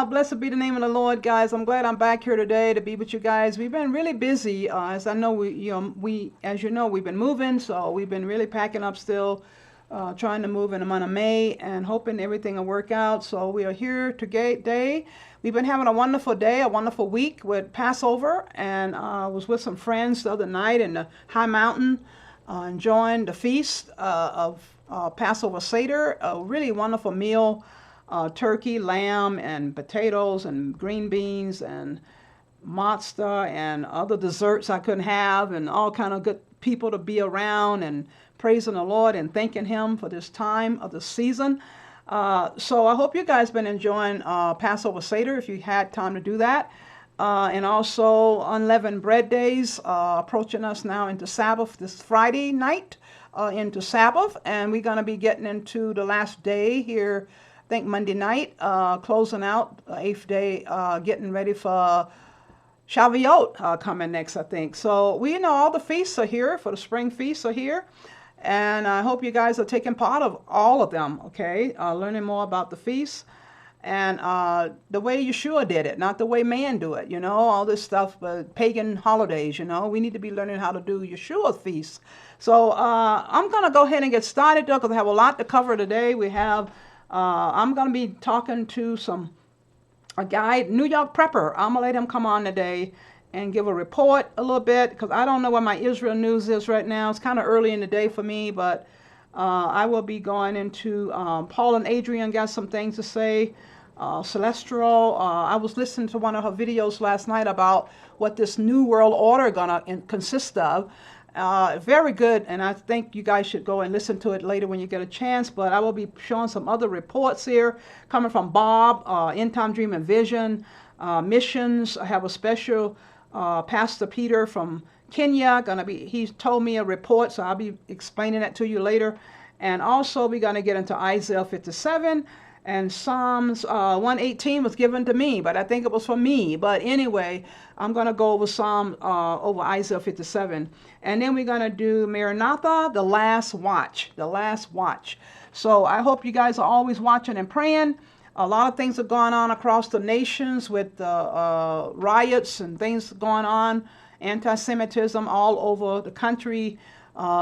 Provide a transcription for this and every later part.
Blessed be the name of the Lord, guys. I'm glad I'm back here today to be with you guys. We've been really busy, as I know as you know, we've been moving, so we've been really packing up still, trying to move in the month of May and hoping everything will work out. So we are here today. We've been having a wonderful day, a wonderful week with Passover, and I was with some friends the other night in the high mountain, enjoying the feast of Passover Seder, a really wonderful meal. Turkey, lamb, and potatoes, and green beans, and matzah, and other desserts I couldn't have, and all kind of good people to be around, and praising the Lord and thanking Him for this time of the season. So I hope you guys been enjoying Passover Seder if you had time to do that. And also unleavened bread days approaching us now into Sabbath this Friday night into Sabbath, and we're going to be getting into the last day here. I think Monday night, closing out the 8th day, getting ready for Shavuot coming next, I think. So we know all the feasts are here, for the spring feasts are here. And I hope you guys are taking part of all of them, okay? Learning more about the feasts and the way Yeshua did it, not the way man do it, you know, all this stuff, pagan holidays, you know. We need to be learning how to do Yeshua's feasts. So I'm going to go ahead and get started, though, because I have a lot to cover today. We have... I'm going to be talking to a guy, NYPrepper. I'm going to let him come on today and give a report a little bit, because I don't know what my Israel news is right now. It's kind of early in the day for me, but I will be going into Paul and Adrian got some things to say. Celestial, I was listening to one of her videos last night about what this new world order going to consist of. Very good, and I think you guys should go and listen to it later when you get a chance, but I will be showing some other reports here coming from Bob, End Time Dream and Vision, missions. I have a special Pastor Peter from Kenya, he's told me a report, so I'll be explaining that to you later. And also we're going to get into Isaiah 57, and Psalms 118 was given to me, but I think it was for me. But anyway, I'm going to go over Isaiah 57. And then we're going to do Maranatha, the last watch. So I hope you guys are always watching and praying. A lot of things are going on across the nations with riots and things going on, anti-Semitism all over the country.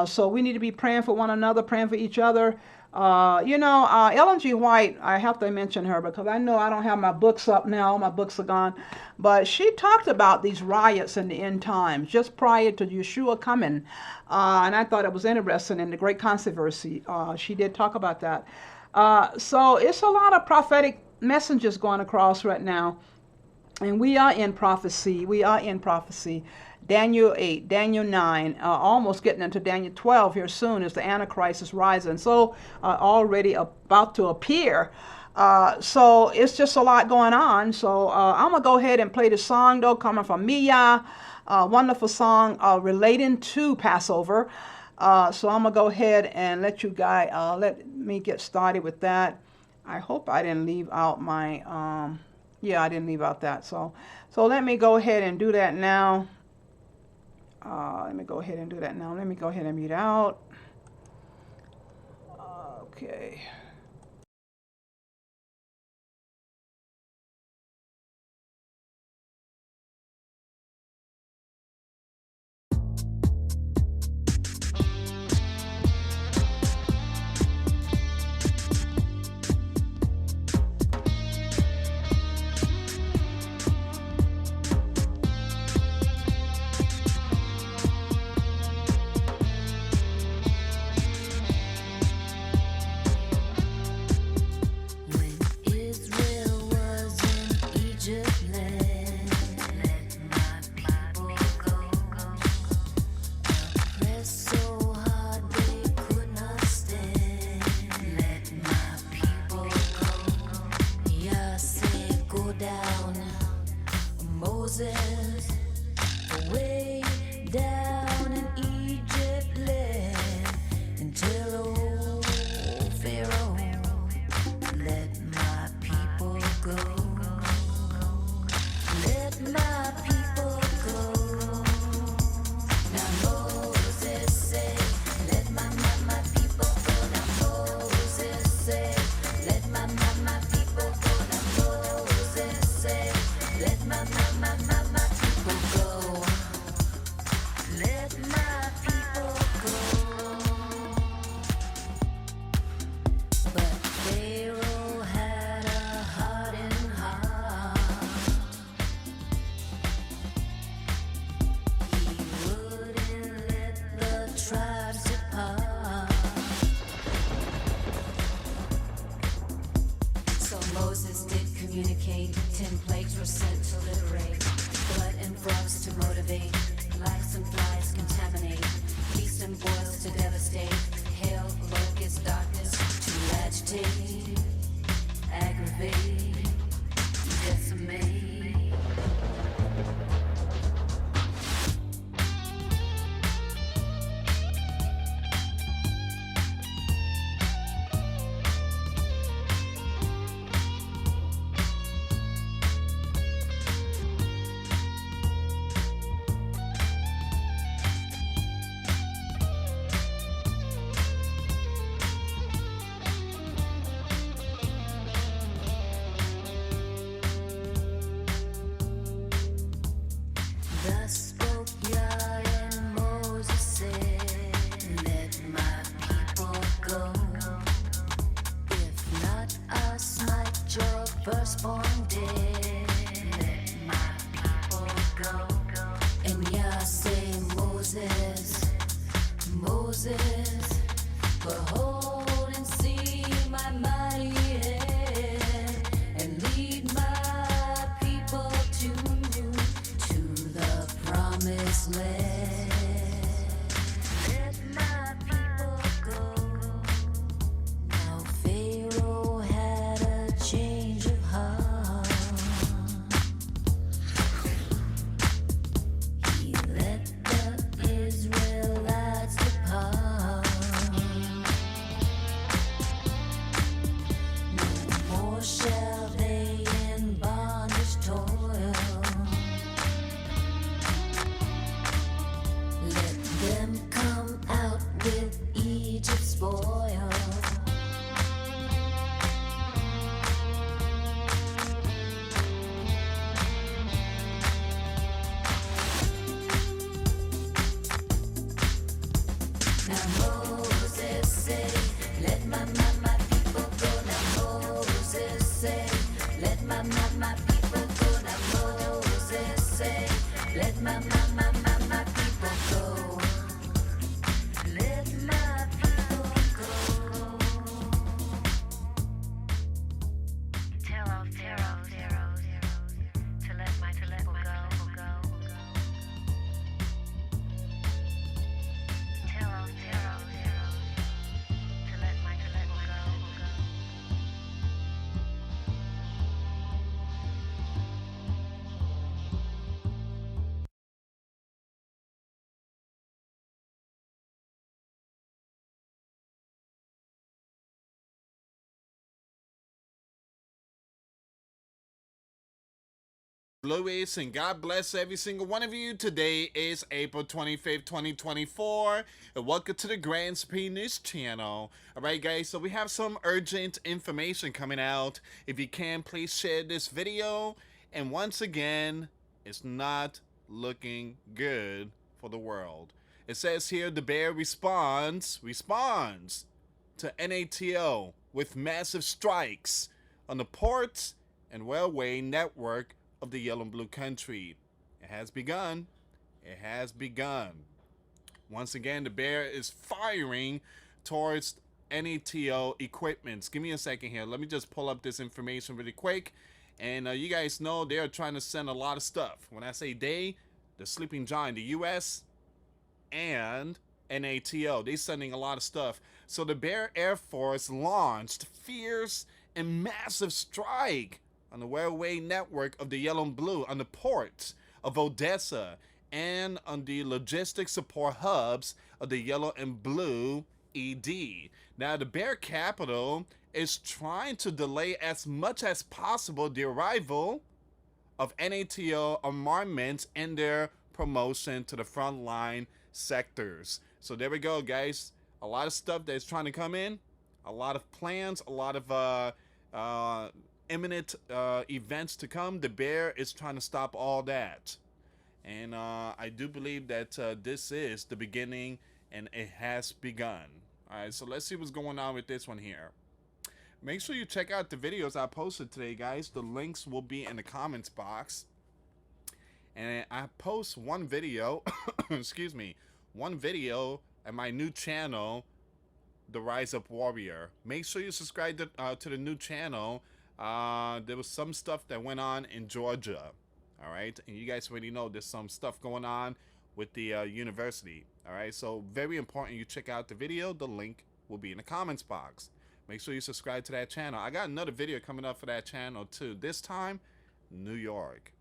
So we need to be praying for one another, praying for each other. Ellen G. White, I have to mention her because I know I don't have my books up now. My books are gone. But she talked about these riots in the end times just prior to Yeshua coming. And I thought it was interesting in the Great Controversy. She did talk about that. So it's a lot of prophetic messages going across right now. And we are in prophecy. Daniel 8, Daniel 9, almost getting into Daniel 12 here soon as the Antichrist is rising. So already about to appear. So it's just a lot going on. So I'm going to go ahead and play the song, though, coming from miYAH. Wonderful song relating to Passover. So I'm going to go ahead and let me get started with that. I hope I didn't leave out my, I didn't leave out that. So let me go ahead and do that now. Let me go ahead and mute out. Okay. Way down in Egypt land until old Pharaoh let my people go. Let my people go. Now Moses say, let my people go. Now Moses say, let my people go. Now Moses did communicate, 10 plagues were sent to liberate. Blood and frogs to motivate, lice and flies contaminate, beasts and boils to devastate, hail, locust, darkness to agitate, aggravate, decimate. Thus spoke YAH and Moses said, let my people go. If not, I'll smite your firstborn dead. Let my people go. And YAH say, Moses, Moses, behold and see my mighty hand, and lead my people to the promised land. Let my people go. Now Pharaoh had a change of heart. He let the Israelites depart. No more shall they in bondage toil. Let them come out with Egypt's spoil. Now Moses say, let my people go. Now Moses say, let my people go. Now Moses say, let my people go. Let my people go. Tell Pharaoh to let my people go. Tell Pharaoh to let my people go. Louis, and God bless every single one of you. Today is April 25th, 2024, and welcome to the Grand News channel. Alright guys, so we have some urgent information coming out. If you can, please share this video. And once again, it's not looking good for the world. It says here the bear responds to NATO with massive strikes on the ports and railway network of the yellow and blue country. It has begun. It has begun. Once again, the bear is firing towards NATO equipments. Give me a second here. Let me just pull up this information really quick. And you guys know they're trying to send a lot of stuff. When I say they, the sleeping giant, the US and NATO, they're sending a lot of stuff. So the Bear Air Force launched fierce and massive strike on the railway network of the yellow and blue, on the ports of Odessa, and on the logistics support hubs of the yellow and blue ED. Now, the Bear Capital is trying to delay as much as possible the arrival of NATO armaments and their promotion to the frontline sectors. So there we go, guys. A lot of stuff that's trying to come in, a lot of plans, a lot of imminent events to come. The Bear is trying to stop all that. And I do believe that this is the beginning and it has begun. Alright, so let's see what's going on with this one here. Make sure you check out the videos I posted today, guys. The links will be in the comments box. And I post one video, excuse me, one video at my new channel, The Rise Up Warrior. Make sure you subscribe to the new channel. there was some stuff that went on in Georgia. All right, and you guys already know there's some stuff going on with the university. All right, so very important you check out the video. The link will be in the comments box. Make sure you subscribe to that channel. I got another video coming up for that channel too. This time, New York.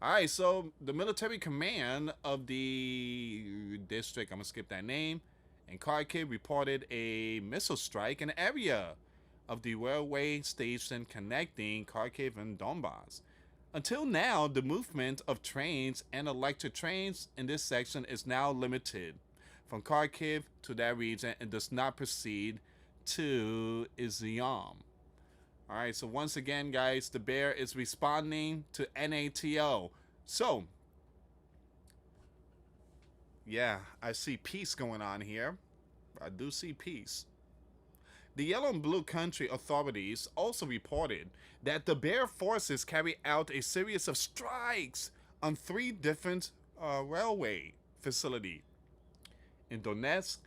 All right, so the military command of the district, I'm gonna skip that name, in Kharkiv reported a missile strike in the area of the railway station connecting Kharkiv and Donbass. Until now, the movement of trains and electric trains in this section is now limited from Kharkiv to that region and does not proceed to Izium. All right, so once again, guys, the bear is responding to NATO. So, yeah, I see peace going on here. I do see peace. The Yellow and Blue Country authorities also reported that the Bear forces carried out a series of strikes on 3 different railway facilities in Donetsk,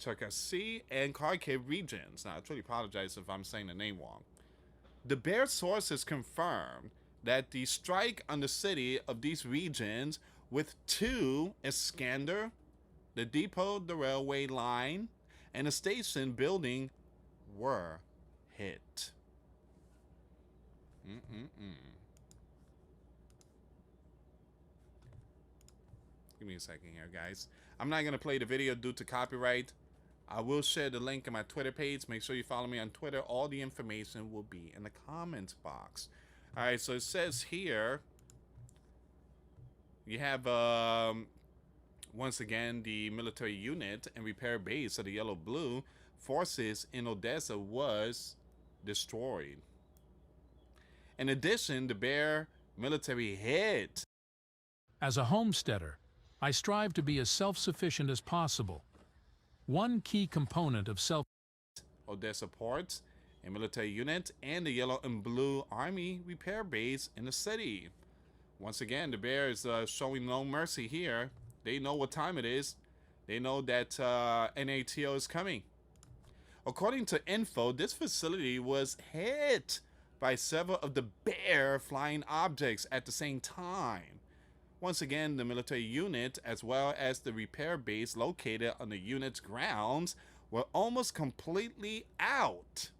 Cherkasy, and Kharkiv regions. Now, I truly apologize if I'm saying the name wrong. The Bear sources confirmed that the strike on the city of these regions with 2 Iskander, the depot, the railway line, and the station building were hit. Give me a second here, guys. I'm not going to play the video due to copyright. I will share the link on my Twitter page. Make sure you follow me on Twitter. All the information will be in the comments box. All right, so it says here, you have, once again, the military unit and repair base of the Yellow Blue forces in Odessa was destroyed. In addition, the Bear military hit. As a homesteader, I strive to be as self-sufficient as possible. One key component of Odessa ports, a military unit, and the Yellow and Blue Army repair base in the city. Once again, the Bear is showing no mercy here. They know what time it is. They know that NATO is coming. According to info, this facility was hit by several of the Bear flying objects at the same time. Once again, the military unit, as well as the repair base located on the unit's grounds, were almost completely out.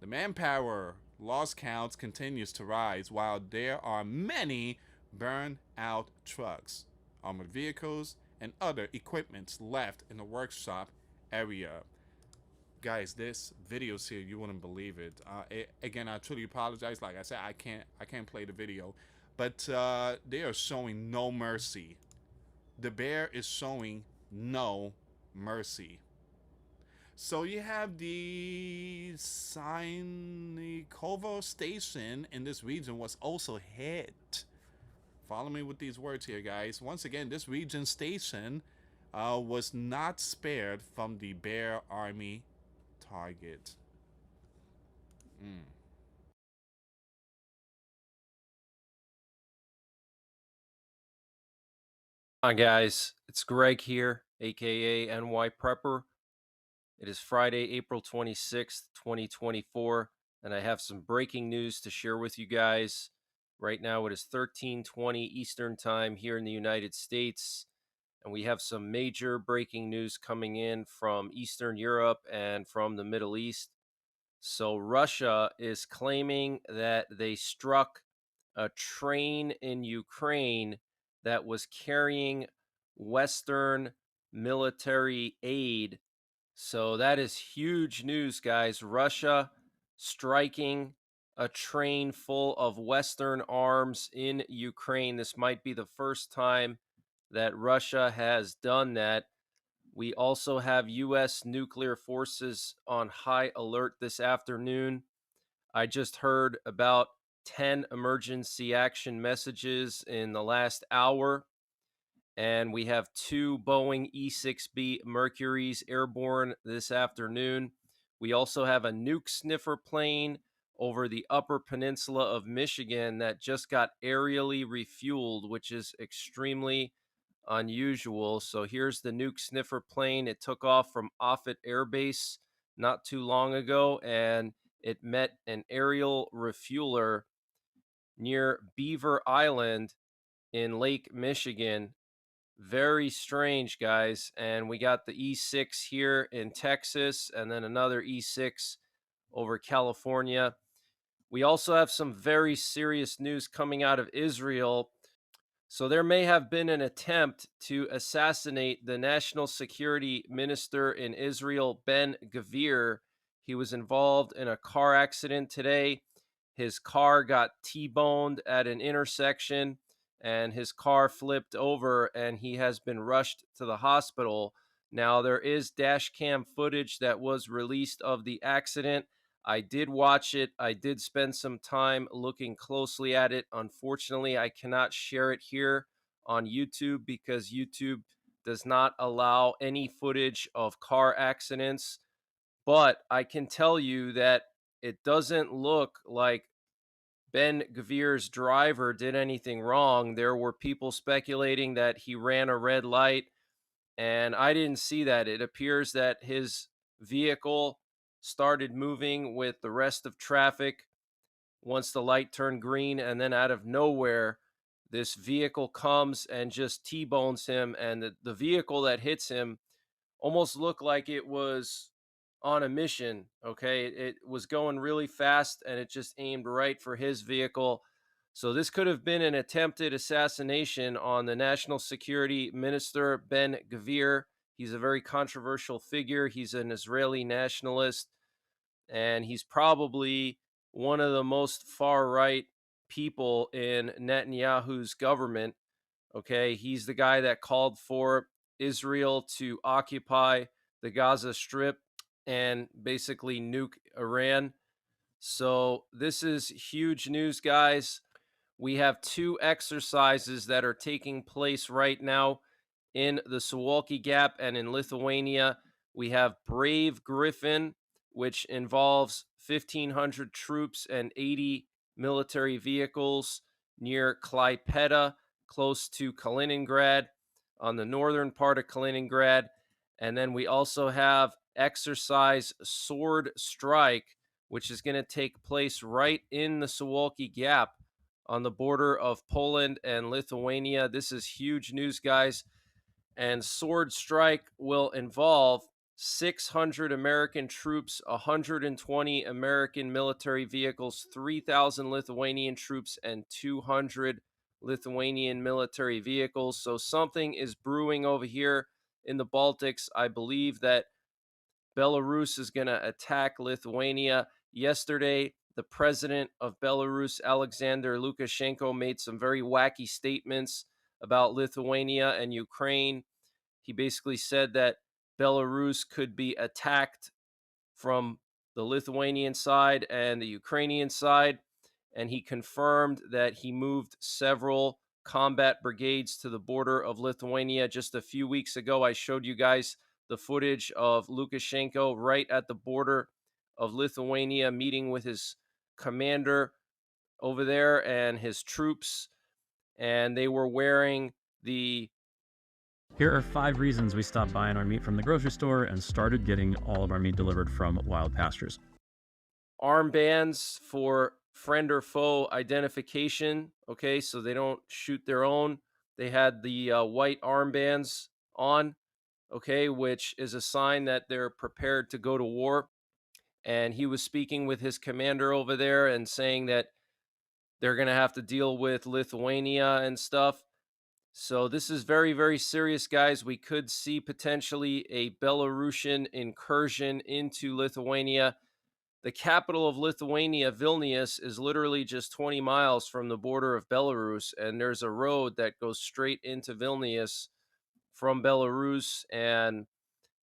The manpower loss counts continues to rise, while there are many burned out trucks, armored vehicles, and other equipment left in the workshop area. Guys, this video's here, you wouldn't believe it. Again, I truly apologize. Like I said, I can't play the video, but they are showing no mercy. The Bear is showing no mercy. So you have the Sinikovo station in this region was also hit. Follow me with these words here, guys. Once again, this region station was not spared from the Bear army target. Hi guys, it's Greg here, aka NYPrepper. It is Friday, April 26th, 2024, and I have some breaking news to share with you guys. Right now it is 13:20 Eastern Time here in the United States, and we have some major breaking news coming in from Eastern Europe and from the Middle East. So Russia is claiming that they struck a train in Ukraine that was carrying Western military aid. So that is huge news, guys. Russia striking a train full of Western arms in Ukraine. This might be the first time that Russia has done that. We also have U.S. nuclear forces on high alert this afternoon. I just heard about 10 emergency action messages in the last hour. And we have 2 Boeing E-6B Mercuries airborne this afternoon. We also have a nuke sniffer plane over the upper peninsula of Michigan that just got aerially refueled, which is extremely unusual. So here's the nuke sniffer plane. It took off from Offutt Air Base not too long ago, and It met an aerial refueler near Beaver Island in Lake Michigan. Very strange, guys. And we got the E6 here in Texas, and then another E6 over California. We also have some very serious news coming out of Israel. So there may have been an attempt to assassinate the national security minister in Israel, Ben Gvir. He was involved in a car accident today. His car got T-boned at an intersection, and his car flipped over, and he has been rushed to the hospital. Now, there is dash cam footage that was released of the accident. I did watch it. I did spend some time looking closely at it. Unfortunately, I cannot share it here on YouTube because YouTube does not allow any footage of car accidents. But I can tell you that it doesn't look like Ben Gvir's driver did anything wrong. There were people speculating that he ran a red light, and I didn't see that. It appears that his vehicle started moving with the rest of traffic once the light turned green, and then out of nowhere, this vehicle comes and just T-bones him, and the vehicle that hits him almost looked like it was on a mission. Okay, it was going really fast, and it just aimed right for his vehicle. So this could have been an attempted assassination on the national security minister, Ben Gvir. He's a very controversial figure. He's an Israeli nationalist, and he's probably one of the most far-right people in Netanyahu's government. Okay, he's the guy that called for Israel to occupy the Gaza Strip and basically nuke Iran. So this is huge news, guys. We have two exercises that are taking place right now in the Suwalki Gap and in Lithuania. We have Brave Griffin, which involves 1,500 troops and 80 military vehicles near Klaipeda, close to Kaliningrad, on the northern part of Kaliningrad. And then we also have exercise Sword Strike, which is going to take place right in the Suwalki Gap on the border of Poland and Lithuania. This is huge news, guys. And Sword Strike will involve 600 American troops, 120 American military vehicles, 3,000 Lithuanian troops, and 200 Lithuanian military vehicles. So something is brewing over here in the Baltics. I believe that Belarus is going to attack Lithuania. Yesterday, the president of Belarus, Alexander Lukashenko, made some very wacky statements about Lithuania and Ukraine. He basically said that Belarus could be attacked from the Lithuanian side and the Ukrainian side, and he confirmed that he moved several combat brigades to the border of Lithuania. Just a few weeks ago, I showed you guys the footage of Lukashenko right at the border of Lithuania meeting with his commander over there and his troops, and they were wearing the... Here are 5 reasons we stopped buying our meat from the grocery store and started getting all of our meat delivered from wild pastures. armbands for friend or foe identification. Okay, so they don't shoot their own. They had the white armbands on, okay, which is a sign that they're prepared to go to war. And he was speaking with his commander over there and saying that they're going to have to deal with Lithuania and stuff. So this is very, very serious, guys. We could see potentially a Belarusian incursion into Lithuania. The capital of Lithuania, Vilnius, is literally just 20 miles from the border of Belarus, and there's a road that goes straight into Vilnius from Belarus, and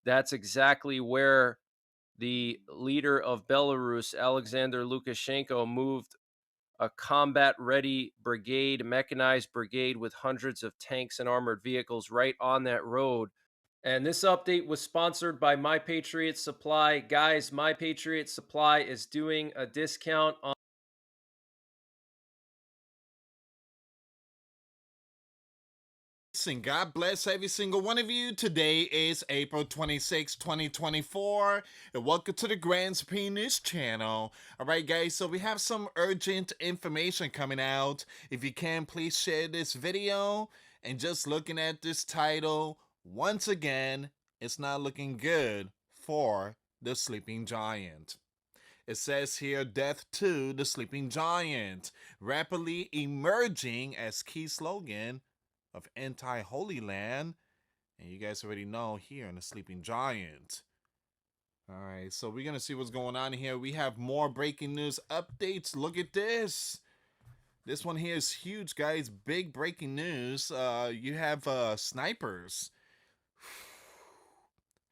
that's exactly where the leader of Belarus, Alexander Lukashenko, moved a combat-ready brigade, mechanized brigade with hundreds of tanks and armored vehicles right on that road. And this update was sponsored by My Patriot Supply. Guys, My Patriot Supply is doing a discount on and God bless every single one of you. Today is April 26, 2024, and welcome to the Grand Penis channel. Alright guys, so we have some urgent information coming out. If you can, please share this video. And just looking at this title, once again, it's not looking good for the sleeping giant. It says here, death to the sleeping giant, rapidly emerging as key slogan of anti-Holy Land. And you guys already know here in the sleeping giant. All right, so we're going to see what's going on here. We have more breaking news updates. Look at this. This one here is huge, guys. Big breaking news. You have snipers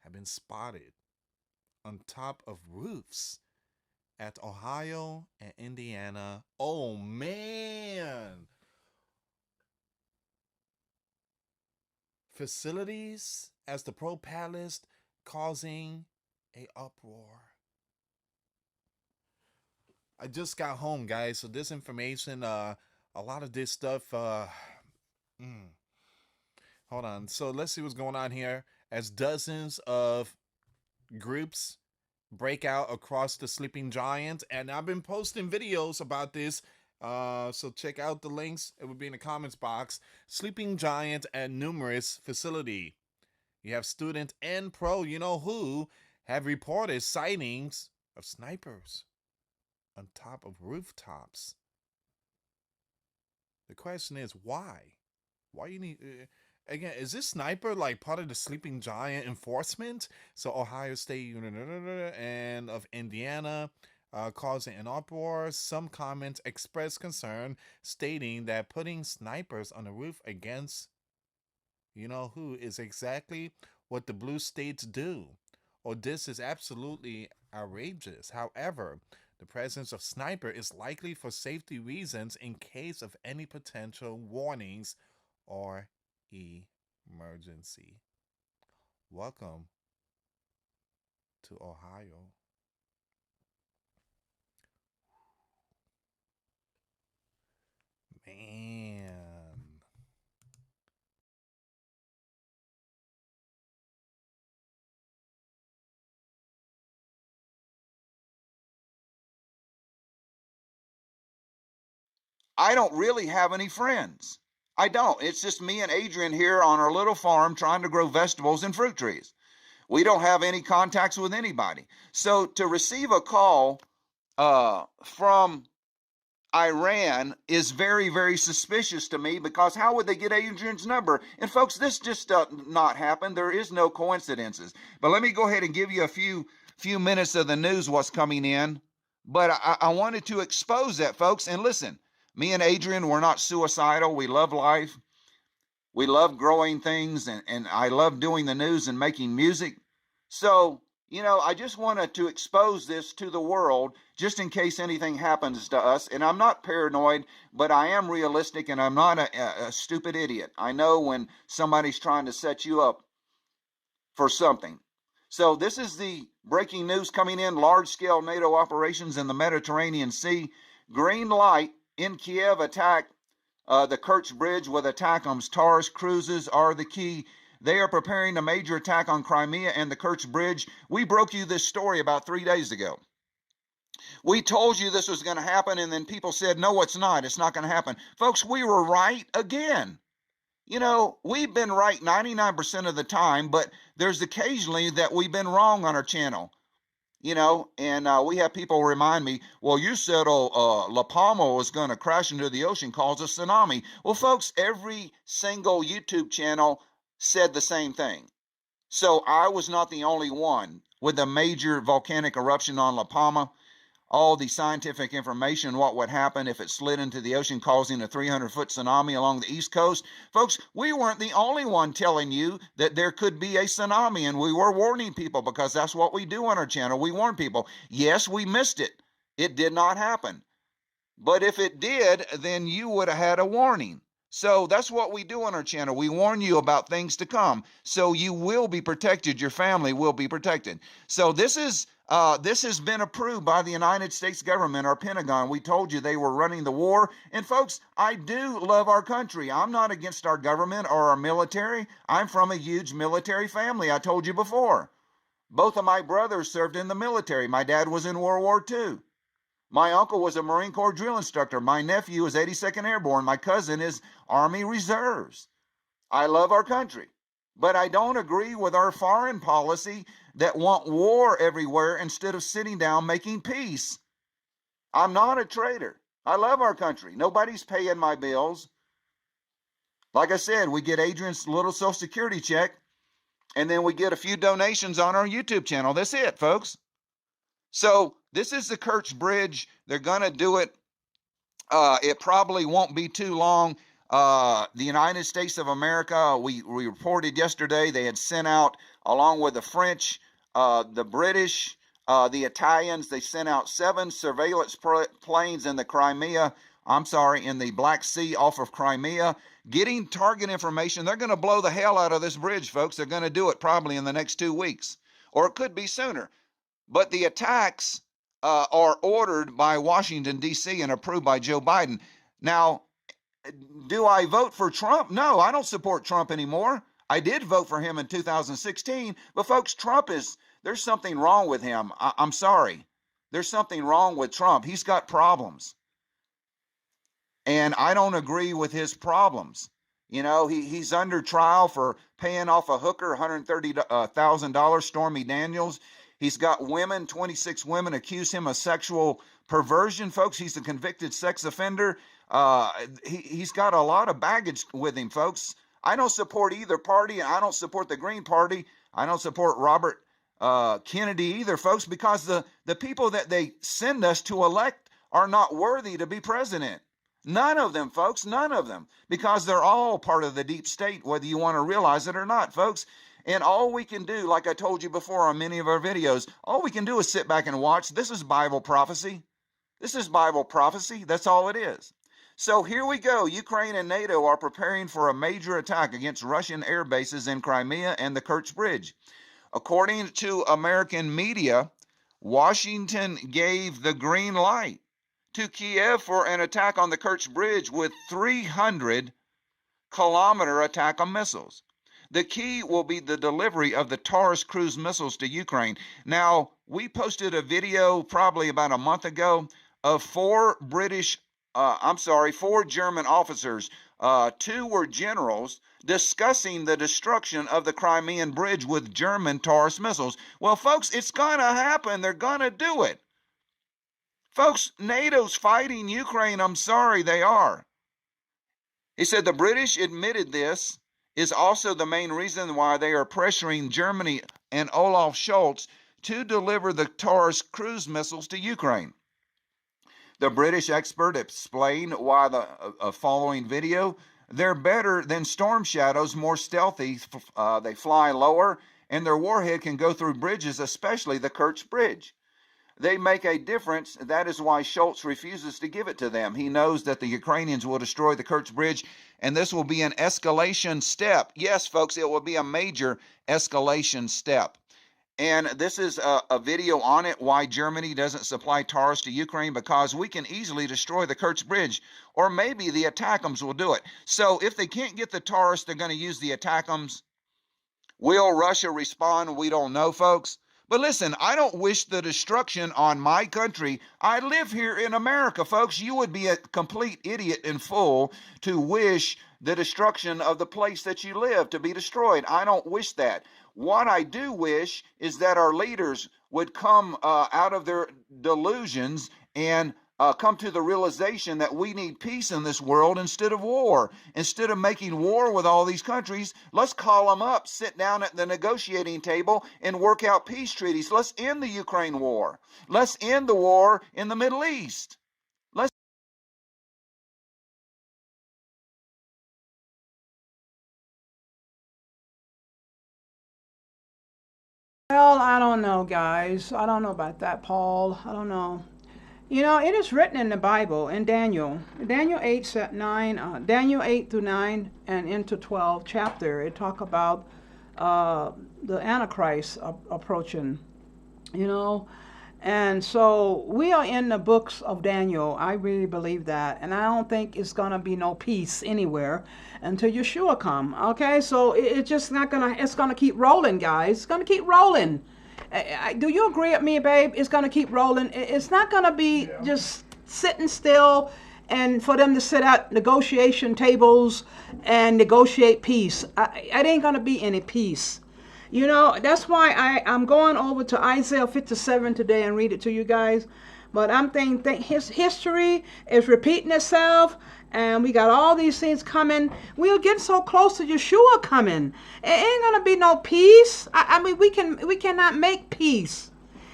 have been spotted on top of roofs at Ohio and Indiana. Oh, man. Facilities as the Pro Palace causing a uproar. I just got home, guys, so this information, a lot of this stuff, hold on. So let's see what's going on here. As dozens of groups break out across the sleeping giant, and I've been posting videos about this, so check out the links. It will be in the comments box. Sleeping giant at numerous facility. You have student and pro, you know who, have reported sightings of snipers on top of rooftops. The question is, why? Why you need... Again, is this sniper like part of the sleeping giant enforcement? So Ohio State and of Indiana causing an uproar. Some comments express concern, stating that putting snipers on the roof against you know who is exactly what the blue states do. Or this is absolutely outrageous. However, the presence of sniper is likely for safety reasons in case of any potential warnings or emergency. Welcome to Ohio. Man. I don't really have any friends. I don't. It's just me and Adrian here on our little farm trying to grow vegetables and fruit trees. We don't have any contacts with anybody. So to receive a call from Iran is very, very suspicious to me, because how would they get Adrian's number? And folks, this just does not happen. There is no coincidences. But let me go ahead and give you a few minutes of the news, what's coming in. But I wanted to expose that, folks. And listen, me and Adrian, we're not suicidal. We love life. We love growing things, and I love doing the news and making music. So, you know, I just wanted to expose this to the world just in case anything happens to us. And I'm not paranoid, but I am realistic, and I'm not a stupid idiot. I know when somebody's trying to set you up for something. So this is the breaking news coming in. Large-scale NATO operations in the Mediterranean Sea. Green light in Kiev. Attack the Kerch Bridge with attack on Taurus cruises are the key. They are preparing a major attack on Crimea and the Kerch Bridge. We broke you this story about 3 days ago. We told you this was going to happen, and then people said, no, it's not. It's not going to happen. Folks, we were right again. You know, we've been right 99% of the time, but there's occasionally that we've been wrong on our channel. You know, and we have people remind me, well, you said La Palma was going to crash into the ocean, cause a tsunami. Well, folks, every single YouTube channel said the same thing. So I was not the only one. With a major volcanic eruption on La Palma, all the scientific information, what would happen if it slid into the ocean, causing a 300-foot tsunami along the East Coast. Folks, we weren't the only one telling you that there could be a tsunami, and we were warning people, because that's what we do on our channel. We warn people. Yes, we missed it. It did not happen. But if it did, then you would have had a warning. So that's what we do on our channel. We warn you about things to come. So you will be protected. Your family will be protected. So this is This has been approved by the United States government, our Pentagon. We told you they were running the war. And folks, I do love our country. I'm not against our government or our military. I'm from a huge military family. I told you before. Both of my brothers served in the military. My dad was in World War II. My uncle was a Marine Corps drill instructor. My nephew is 82nd Airborne. My cousin is Army Reserves. I love our country. But I don't agree with our foreign policy that want war everywhere instead of sitting down making peace. I'm not a traitor. I love our country. Nobody's paying my bills. Like I said, we get Adrian's little Social Security check, and then we get a few donations on our YouTube channel. That's it, folks. So this is the Kurtz Bridge. They're going to do it. It probably won't be too long. The United States of America, we reported yesterday, they had sent out, along with the French, the British, the Italians, they sent out 7 surveillance planes in the in the Black Sea off of Crimea, getting target information. They're going to blow the hell out of this bridge, folks. They're going to do it probably in the next 2 weeks, or it could be sooner. But the attacks are ordered by Washington, D.C. and approved by Joe Biden. Now, do I vote for Trump? No, I don't support Trump anymore. I did vote for him in 2016, but folks, there's something wrong with him. I'm sorry. There's something wrong with Trump. He's got problems. And I don't agree with his problems. You know, he's under trial for paying off a hooker $130,000, Stormy Daniels. He's got women, 26 women accuse him of sexual perversion. Folks, he's a convicted sex offender. He's got a lot of baggage with him, folks. I don't support either party. I don't support the Green Party. I don't support Robert Kennedy either, folks, because the people that they send us to elect are not worthy to be president. None of them, folks, none of them, because they're all part of the deep state, whether you want to realize it or not, folks. And all we can do, like I told you before on many of our videos, all we can do is sit back and watch. This is Bible prophecy. This is Bible prophecy. That's all it is. So here we go. Ukraine and NATO are preparing for a major attack against Russian air bases in Crimea and the Kerch Bridge. According to American media, Washington gave the green light to Kiev for an attack on the Kerch Bridge with 300-kilometer attack on missiles. The key will be the delivery of the Taurus cruise missiles to Ukraine. Now, we posted a video probably about a month ago of 4 German officers, 2 were generals, discussing the destruction of the Crimean Bridge with German Taurus missiles. Well, folks, it's going to happen. They're going to do it. Folks, NATO's fighting Ukraine. I'm sorry, they are. He said the British admitted this is also the main reason why they are pressuring Germany and Olaf Scholz to deliver the Taurus cruise missiles to Ukraine. The British expert explained why the following video. They're better than Storm Shadows, more stealthy. They fly lower, and their warhead can go through bridges, especially the Kerch Bridge. They make a difference. That is why Scholz refuses to give it to them. He knows that the Ukrainians will destroy the Kerch Bridge, and this will be an escalation step. Yes, folks, it will be a major escalation step. And this is a video on it, why Germany doesn't supply Taurus to Ukraine, because we can easily destroy the Kerch Bridge, or maybe the ATACMS will do it. So if they can't get the Taurus, they're going to use the ATACMS. Will Russia respond? We don't know, folks. But listen, I don't wish the destruction on my country. I live here in America, folks. You would be a complete idiot and fool to wish the destruction of the place that you live to be destroyed. I don't wish that. What I do wish is that our leaders would come out of their delusions and come to the realization that we need peace in this world instead of war. Instead of making war with all these countries, let's call them up, sit down at the negotiating table, and work out peace treaties. Let's end the Ukraine war. Let's end the war in the Middle East. Well, I don't know, guys. I don't know about that, Paul. I don't know. You know, it is written in the Bible, in Daniel 8 through 9 and into 12 chapter. It talk about the Antichrist approaching. you know. And so we are in the books of Daniel. I really believe that. And I don't think it's going to be no peace anywhere until Yeshua come. Okay? So it's just not going to, it's going to keep rolling, guys. It's going to keep rolling. Do you agree with me, babe? It's going to keep rolling. It's not going to be just sitting still and for them to sit at negotiation tables and negotiate peace. It ain't going to be any peace. You know, that's why I'm going over to Isaiah 57 today and read it to you guys. But I'm thinking his history is repeating itself, and we got all these things coming. We'll get so close to Yeshua coming. It ain't gonna be no peace. I mean, we cannot make peace.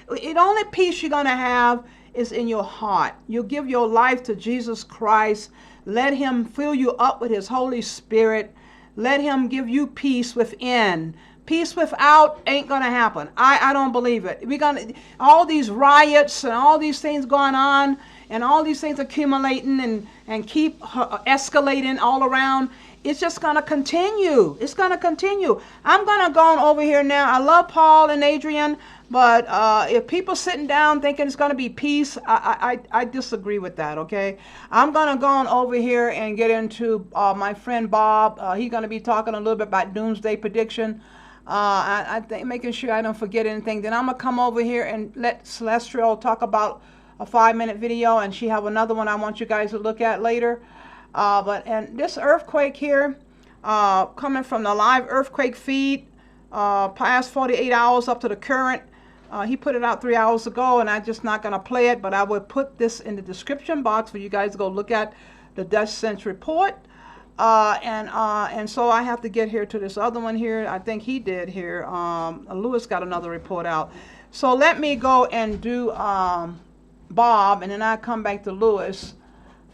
The only peace you're gonna have is in your heart. You give your life to Jesus Christ. Let Him fill you up with His Holy Spirit. Let Him give you peace within. Peace without ain't gonna happen. I don't believe it. We're gonna all these riots and all these things going on and all these things accumulating and keep escalating all around. It's just gonna continue. It's gonna continue. I'm gonna go on over here now. I love Paul and Adrian, but if people sitting down thinking it's gonna be peace, I disagree with that. Okay, I'm gonna go on over here and get into my friend Bob. He's gonna be talking a little bit about doomsday prediction. I think making sure I don't forget anything. Then I'm gonna come over here and let Celestial talk about a 5-minute video, and she have another one I want you guys to look at later. And this earthquake here, coming from the live earthquake feed, past 48 hours up to the current. He put it out 3 hours ago, and I'm just not gonna play it, but I will put this in the description box for you guys to go look at the Dutch Sense report. And so I have to get here to this other one here. I think he did here. Lewis got another report out. So let me go and do Bob, and then I come back to Lewis.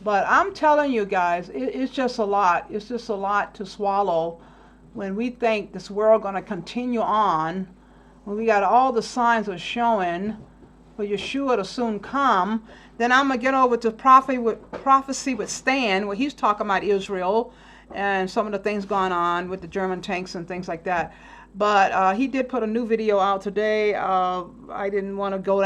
But I'm telling you guys, it's just a lot. It's just a lot to swallow when we think this world going to continue on, when we got all the signs are showing for Yeshua to soon come. Then I'm going to get over to Prophecy with Stan, where he's talking about Israel and some of the things going on with the German tanks and things like that. But he did put a new video out today. I didn't want to go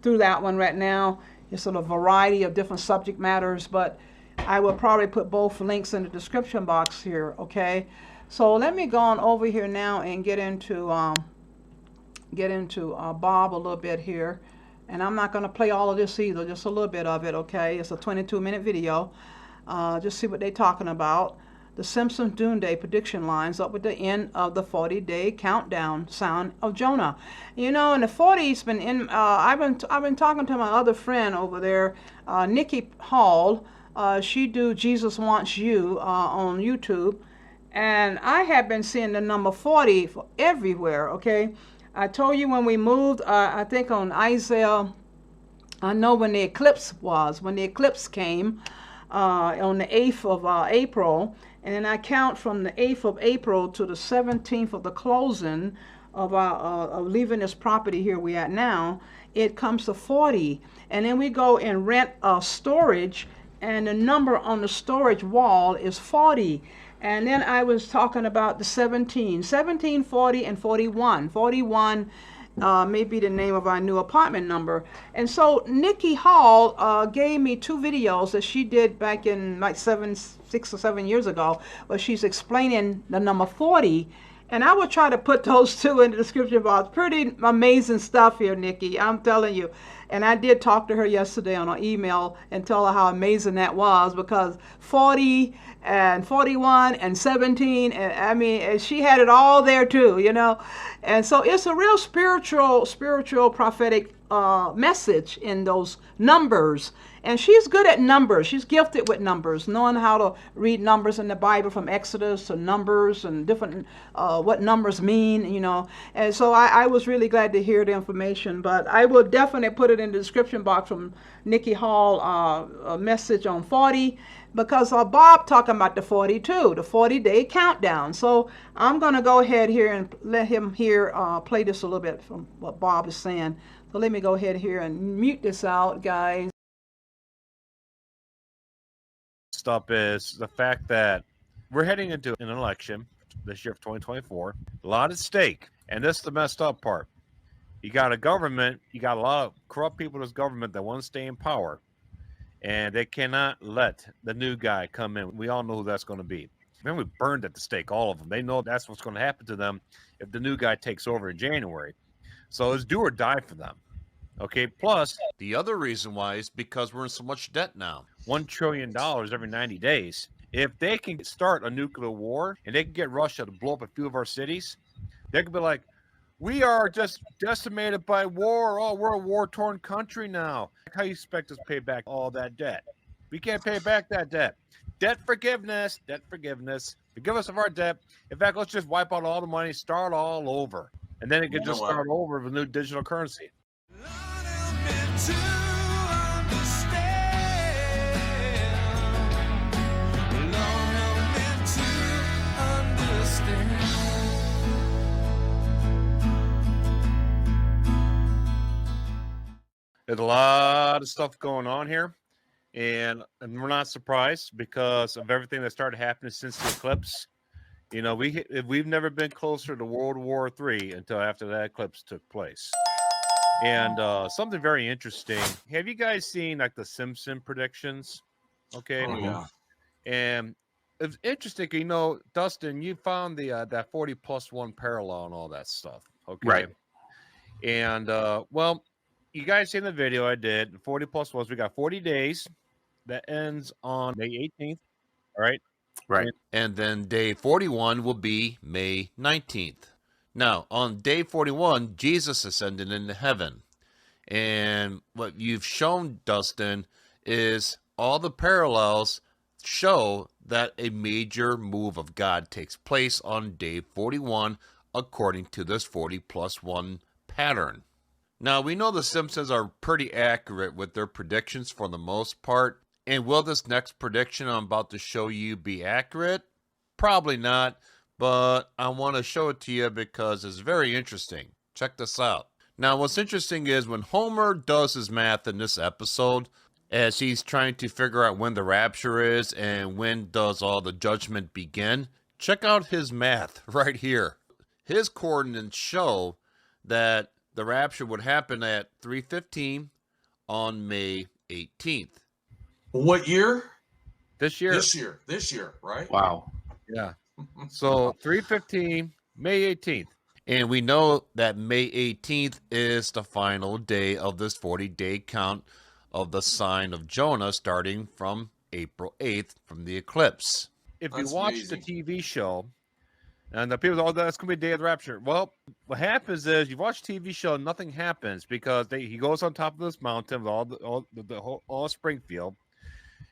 through that one right now. It's sort of a variety of different subject matters, but I will probably put both links in the description box here, okay? So let me go on over here now and get into Bob a little bit here. And I'm not going to play all of this either, just a little bit of it, okay? It's a 22-minute video. Just see what they're talking about. The Simpsons Doomsday prediction lines up with the end of the 40-day countdown sound of Jonah. You know, in the 40s, I've been talking to my other friend over there, Nikki Hall. She do Jesus Wants You on YouTube. And I have been seeing the number 40 everywhere, okay? I told you when we moved, I think on Isaiah, I know when the eclipse came on the 8th of April, and then I count from the 8th of April to the 17th of the closing of leaving this property here we at now, it comes to 40. And then we go and rent storage, and the number on the storage wall is 40. And then I was talking about the 17, 40, and 41. 41 may be the name of our new apartment number. And so Nikki Hall gave me 2 videos that she did back in like 6 or 7 years ago, where she's explaining the number 40. And I will try to put those 2 in the description box. Pretty amazing stuff here, Nikki, I'm telling you. And I did talk to her yesterday on an email and tell her how amazing that was, because 40 and 41 and 17, and I mean, she had it all there too, you know. And so it's a real spiritual prophetic message in those numbers. And she's good at numbers. She's gifted with numbers, knowing how to read numbers in the Bible, from Exodus to Numbers and different, what numbers mean, you know. And so I was really glad to hear the information. But I will definitely put it in the description box from Nikki Hall, a message on 40, because Bob talking about the 42, the 40-day countdown. So I'm going to go ahead here and let him play this a little bit from what Bob is saying. So let me go ahead here and mute this out, guys. Up is the fact that we're heading into an election this year of 2024. A lot at stake. And this is the messed up part. You got a government, you got a lot of corrupt people in this government that want to stay in power, and they cannot let the new guy come in. We all know who that's going to be. Then we burned at the stake, all of them. They know that's what's going to happen to them if the new guy takes over in January. So it's do or die for them. Okay, plus The other reason why is because we're in so much debt now. $1 trillion every 90 days. If they can start a nuclear war and they can get Russia to blow up a few of our cities, they could be like, we are just decimated by war. Oh, we're a war-torn country now. How you expect us to pay back all that debt? We can't pay back that debt. Debt forgiveness. Forgive us of our debt. In fact, let's just wipe out all the money, start all over. And then it could just start over with a new digital currency. There's a lot of stuff going on here, and we're not surprised because of everything that started happening since the eclipse. You know, we've never been closer to World War III until after that eclipse took place. And something very interesting. Have you guys seen like the Simpson predictions? Okay. Oh, yeah. And it's interesting. You know, Dustin, you found the that 40+1 parallel and all that stuff. Okay. Right. And well, you guys seen the video I did. 40+1. We got 40 days that ends on May 18th. All right. Right. And then day 41 will be May 19th. Now, on day 41, Jesus ascended into heaven. And what you've shown, Dustin, is all the parallels show that a major move of God takes place on day 41 according to this 40+1 pattern. Now, we know the Simpsons are pretty accurate with their predictions for the most part. And will this next prediction I'm about to show you be accurate? Probably not, but I want to show it to you because it's very interesting. Check this out. Now, what's interesting is when Homer does his math in this episode, as he's trying to figure out when the rapture is and when does all the judgment begin, check out his math right here. His coordinates show that the rapture would happen at 3:15 on May 18th. What year? This year. This year, right? Wow. Yeah. So 3:15, May 18th. And we know that May 18th is the final day of this 40-day count of the sign of Jonah starting from April 8th from the eclipse. If That's you watch amazing. the TV show, and the people say, oh, that's going to be day of the rapture. Well, what happens is you watch TV show, nothing happens because he goes on top of this mountain with all Springfield,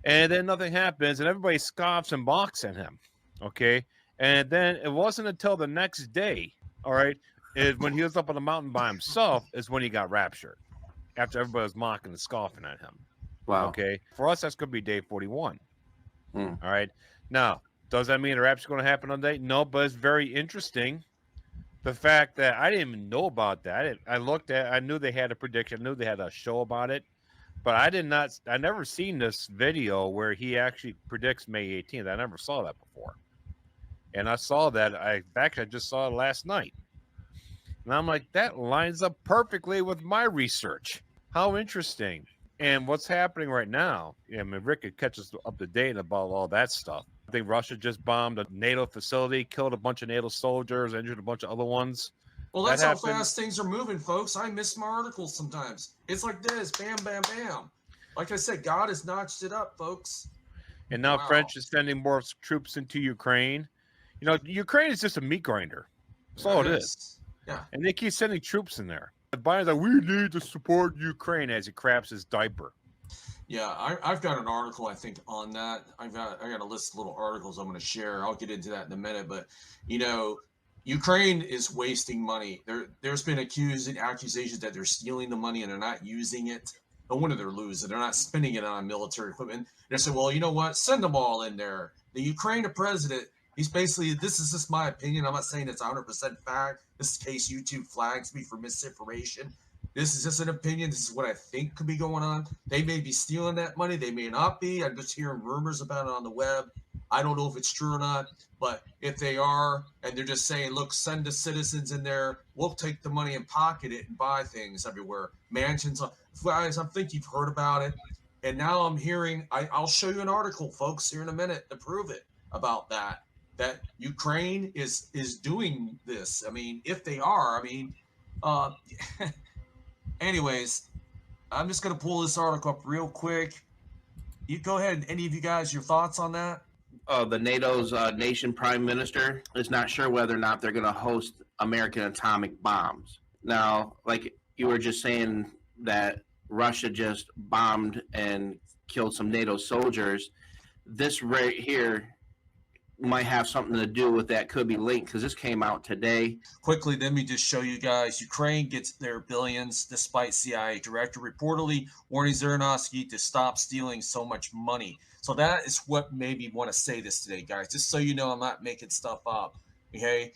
and then nothing happens, and everybody scoffs and mocks at him. Okay, and then it wasn't until the next day, all right, is when he was up on the mountain by himself, is when he got raptured. After everybody was mocking and scoffing at him. Wow. Okay, for us that's going to be day 41. Hmm. All right, now. Does that mean the rapture is going to happen on day? No, but it's very interesting. The fact that I didn't even know about that. I knew they had a prediction. I knew they had a show about it. But I never seen this video where he actually predicts May 18th. I never saw that before. And I saw that. I just saw it last night. And I'm like, that lines up perfectly with my research. How interesting. And what's happening right now, I mean, Rick could catch us up to date about all that stuff. I think Russia just bombed a NATO facility, killed a bunch of NATO soldiers, injured a bunch of other ones. Well, that's That how happened. fast things are moving, folks. I miss my articles sometimes. It's like this, bam, bam, bam. Like I said, God has notched it up, folks. And now Wow. French is sending more troops into Ukraine. You know, Ukraine is just a meat grinder. That's all it is. Yeah. And they keep sending troops in there. Biden's like, we need to support Ukraine as he craps his diaper. Yeah, I've got an article, I think, on that. I got a list of little articles I'm going to share. I'll get into that in a minute. But, you know, Ukraine is wasting money. There's been accusations that they're stealing the money and they're not using it. No wonder they're losing. They're not spending it on military equipment. They said, well, you know what? Send them all in there. The Ukraine president, he's basically, this is just my opinion. I'm not saying it's 100% fact. This is case YouTube flags me for misinformation. This is just an opinion. This is what I think could be going on. They may be stealing that money. They may not be. I'm just hearing rumors about it on the web. I don't know if it's true or not, but if they are, and they're just saying, look, send the citizens in there, we'll take the money and pocket it and buy things everywhere. Mansions. Guys, I think you've heard about it. And now I'm hearing, I'll show you an article, folks, here in a minute to prove it about that Ukraine is doing this. I mean, if they are, I mean, uh, anyways, I'm just going to pull this article up real quick. You go ahead. Any of you guys, your thoughts on that? The NATO's nation prime minister is not sure whether or not they're going to host American atomic bombs. Now, like you were just saying that Russia just bombed and killed some NATO soldiers, this right here might have something to do with that. Could be linked because this came out today. Quickly, let me just show you guys. Ukraine gets their billions despite CIA director reportedly warning Zhirinovsky to stop stealing so much money. So that is what made me want to say this today, guys, just so you know I'm not making stuff up. Okay.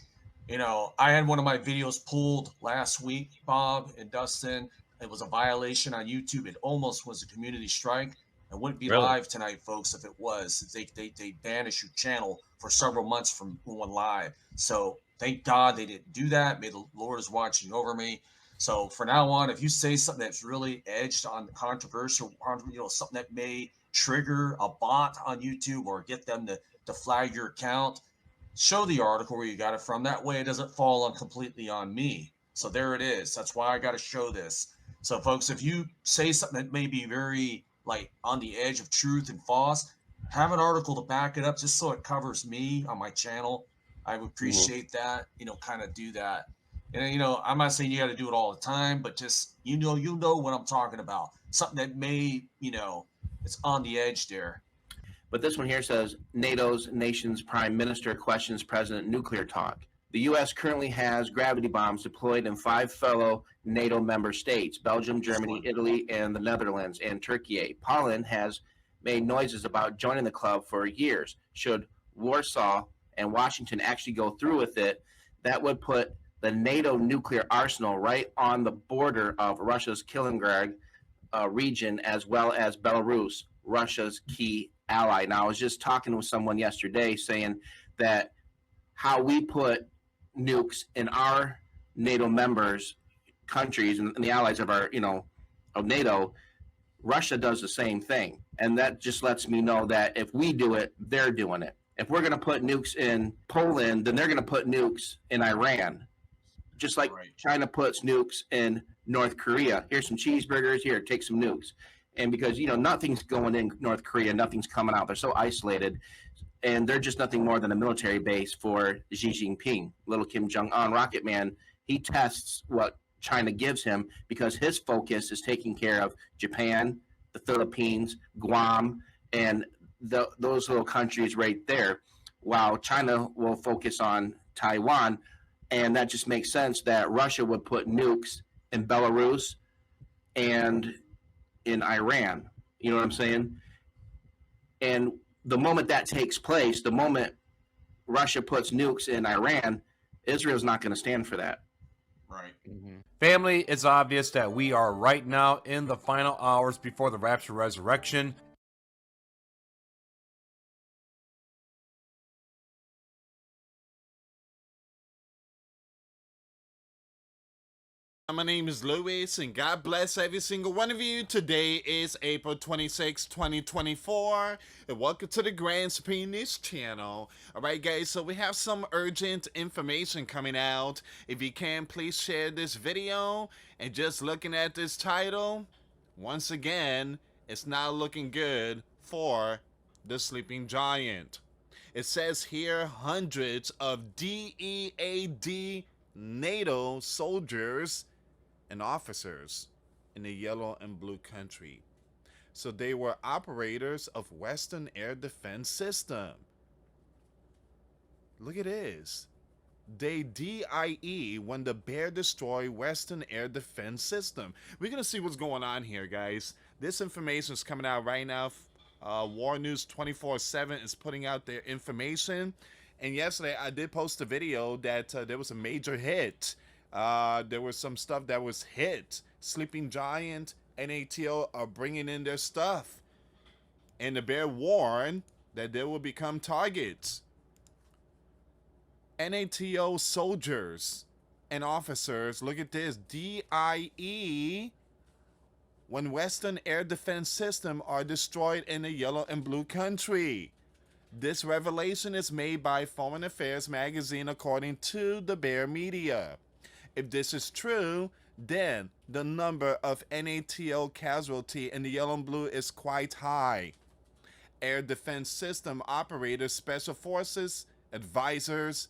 You know, I had one of my videos pulled last week, Bob and Dustin. It was a violation on YouTube. It almost was a community strike. It wouldn't be Really? live tonight, folks, if it was. They banish your channel for several months from going live. So thank God they didn't do that. May the Lord is watching over me. So for now on, if you say something that's really edged on controversial, you know, something that may trigger a bot on YouTube or get them to flag your account, show the article where you got it from. That way it doesn't fall on completely on me. So there it is. That's why I got to show this. So folks, if you say something that may be very like on the edge of truth and false, have an article to back it up just so it covers me on my channel. I would appreciate that, you know, kind of do that. And, you know, I'm not saying you got to do it all the time, but just, you know what I'm talking about. Something that may, you know, it's on the edge there. But this one here says NATO's nation's prime minister questions president nuclear talk. The U.S. currently has gravity bombs deployed in 5 fellow NATO member states, Belgium, Germany, Italy, and the Netherlands, and Turkey. Poland has made noises about joining the club for years. Should Warsaw and Washington actually go through with it, that would put the NATO nuclear arsenal right on the border of Russia's Kaliningrad region, as well as Belarus, Russia's key ally. Now, I was just talking with someone yesterday saying that how we put nukes in our NATO members countries and the allies of our, you know, of NATO, Russia does the same thing. And that just lets me know that if we do it, they're doing it. If we're going to put nukes in Poland, then they're going to put nukes in Iran. Just like China puts nukes in North Korea. Here's some cheeseburgers. Here, take some nukes. And because, you know, nothing's going in North Korea, nothing's coming out. They're so isolated. And they're just nothing more than a military base for Xi Jinping. Little Kim Jong-un, Rocket Man, he tests what China gives him because his focus is taking care of Japan, the Philippines, Guam, and those little countries right there, while China will focus on Taiwan. And that just makes sense that Russia would put nukes in Belarus and in Iran. You know what I'm saying? And the moment that takes place, the moment Russia puts nukes in Iran, Israel's not going to stand for that. Right. Family, it's obvious that we are right now in the final hours before the rapture resurrection. My name is Louis, and God bless every single one of you. Today is April 26, 2024, and welcome to the Penis channel. Alright guys, so we have some urgent information coming out. If you can, please share this video. And just looking at this title, once again, it's not looking good for the sleeping giant. It says here, hundreds of DEAD NATO soldiers and officers in the yellow and blue country. So they were operators of Western Air Defense System. Look at this. They DIE when the bear destroy Western Air Defense System. We're gonna see what's going on here, guys. This information is coming out right now. War News 24/7 is putting out their information. And yesterday I did post a video that there was a major hit. There was some stuff that was hit. Sleeping Giant, NATO are bringing in their stuff. And the bear warned that they will become targets. NATO soldiers and officers, look at this, DIE, when Western air defense systems are destroyed in a yellow and blue country. This revelation is made by Foreign Affairs magazine according to the Bear Media. If this is true, then the number of NATO casualty in the yellow and blue is quite high. Air defense system operators, special forces, advisors,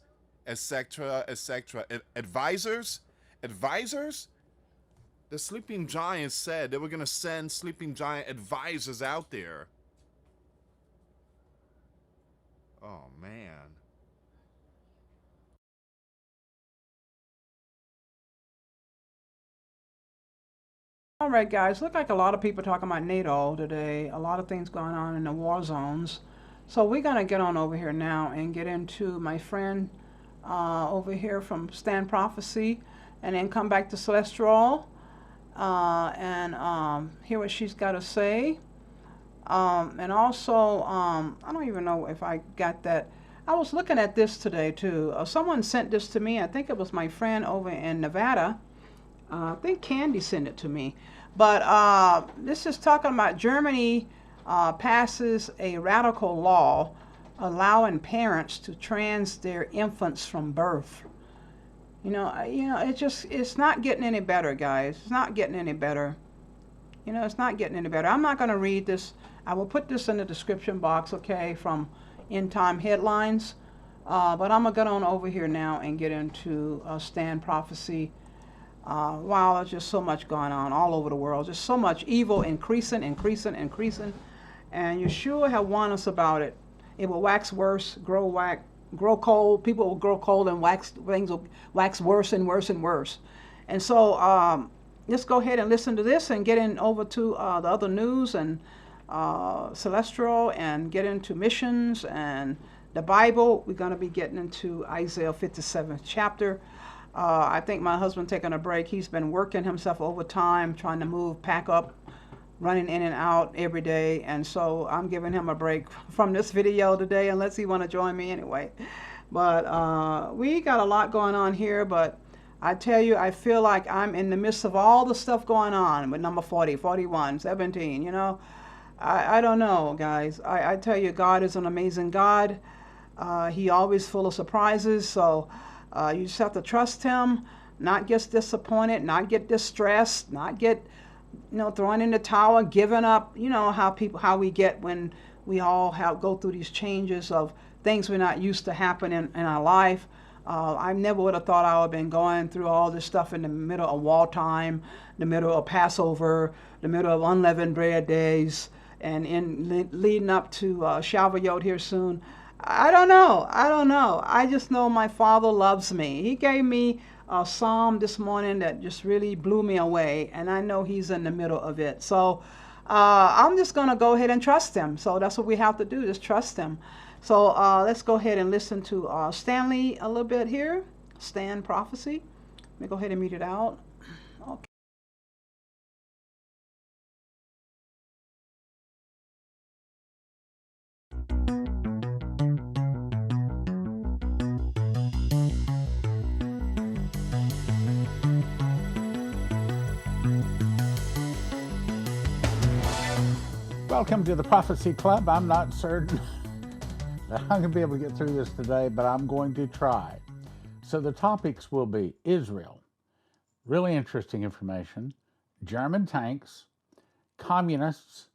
etc., etc. Advisors? The Sleeping Giants said they were going to send Sleeping Giant advisors out there. Oh, man. All right, guys, look like a lot of people talking about NATO today. A lot of things going on in the war zones. So we're going to get on over here now and get into my friend over here from Stand Prophecy, and then come back to Celestial and hear what she's got to say. And also, I don't even know if I got that. I was looking at this today too. Someone sent this to me. I think it was my friend over in Nevada. I think Candy sent it to me. But this is talking about Germany passes a radical law allowing parents to trans their infants from birth. It's not getting any better, guys. It's not getting any better. It's not getting any better. I'm not going to read this. I will put this in the description box, okay, from ENDTIME headlines. But I'm going to get on over here now and get into Stand Prophecy. Wow, there's just so much going on all over the world. Just so much evil increasing. And Yeshua have warned us about it. It will wax worse, grow cold. People will grow cold, and things will wax worse and worse and worse. And so let's go ahead and listen to this and get in over to the other news and Celestial, and get into missions and the Bible. We're going to be getting into Isaiah 57th chapter. I think my husband taking a break. He's been working himself overtime, trying to move, pack up, running in and out every day. And so I'm giving him a break from this video today, unless he want to join me anyway. But we got a lot going on here. But I tell you, I feel like I'm in the midst of all the stuff going on with number 40, 41, 17, I don't know, guys. I tell you, God is an amazing God. He always full of surprises. So you just have to trust him, not get disappointed, not get distressed, not get, throwing in the towel, giving up. How we get when we all go through these changes of things we're not used to happening in our life. I never would have thought I would have been going through all this stuff in the middle of wartime, the middle of Passover, the middle of unleavened bread days, and leading up to Shavuot here soon. I don't know. I just know my Father loves me. He gave me a psalm this morning that just really blew me away, and I know he's in the middle of it. So I'm just going to go ahead and trust him. So that's what we have to do, just trust him. So let's go ahead and listen to Stanley a little bit here. Stand Prophecy. Let me go ahead and mute it out. Okay. Welcome to the Prophecy Club. I'm not certain that I'm going to be able to get through this today, but I'm going to try. So the topics will be Israel, really interesting information, German tanks, communists,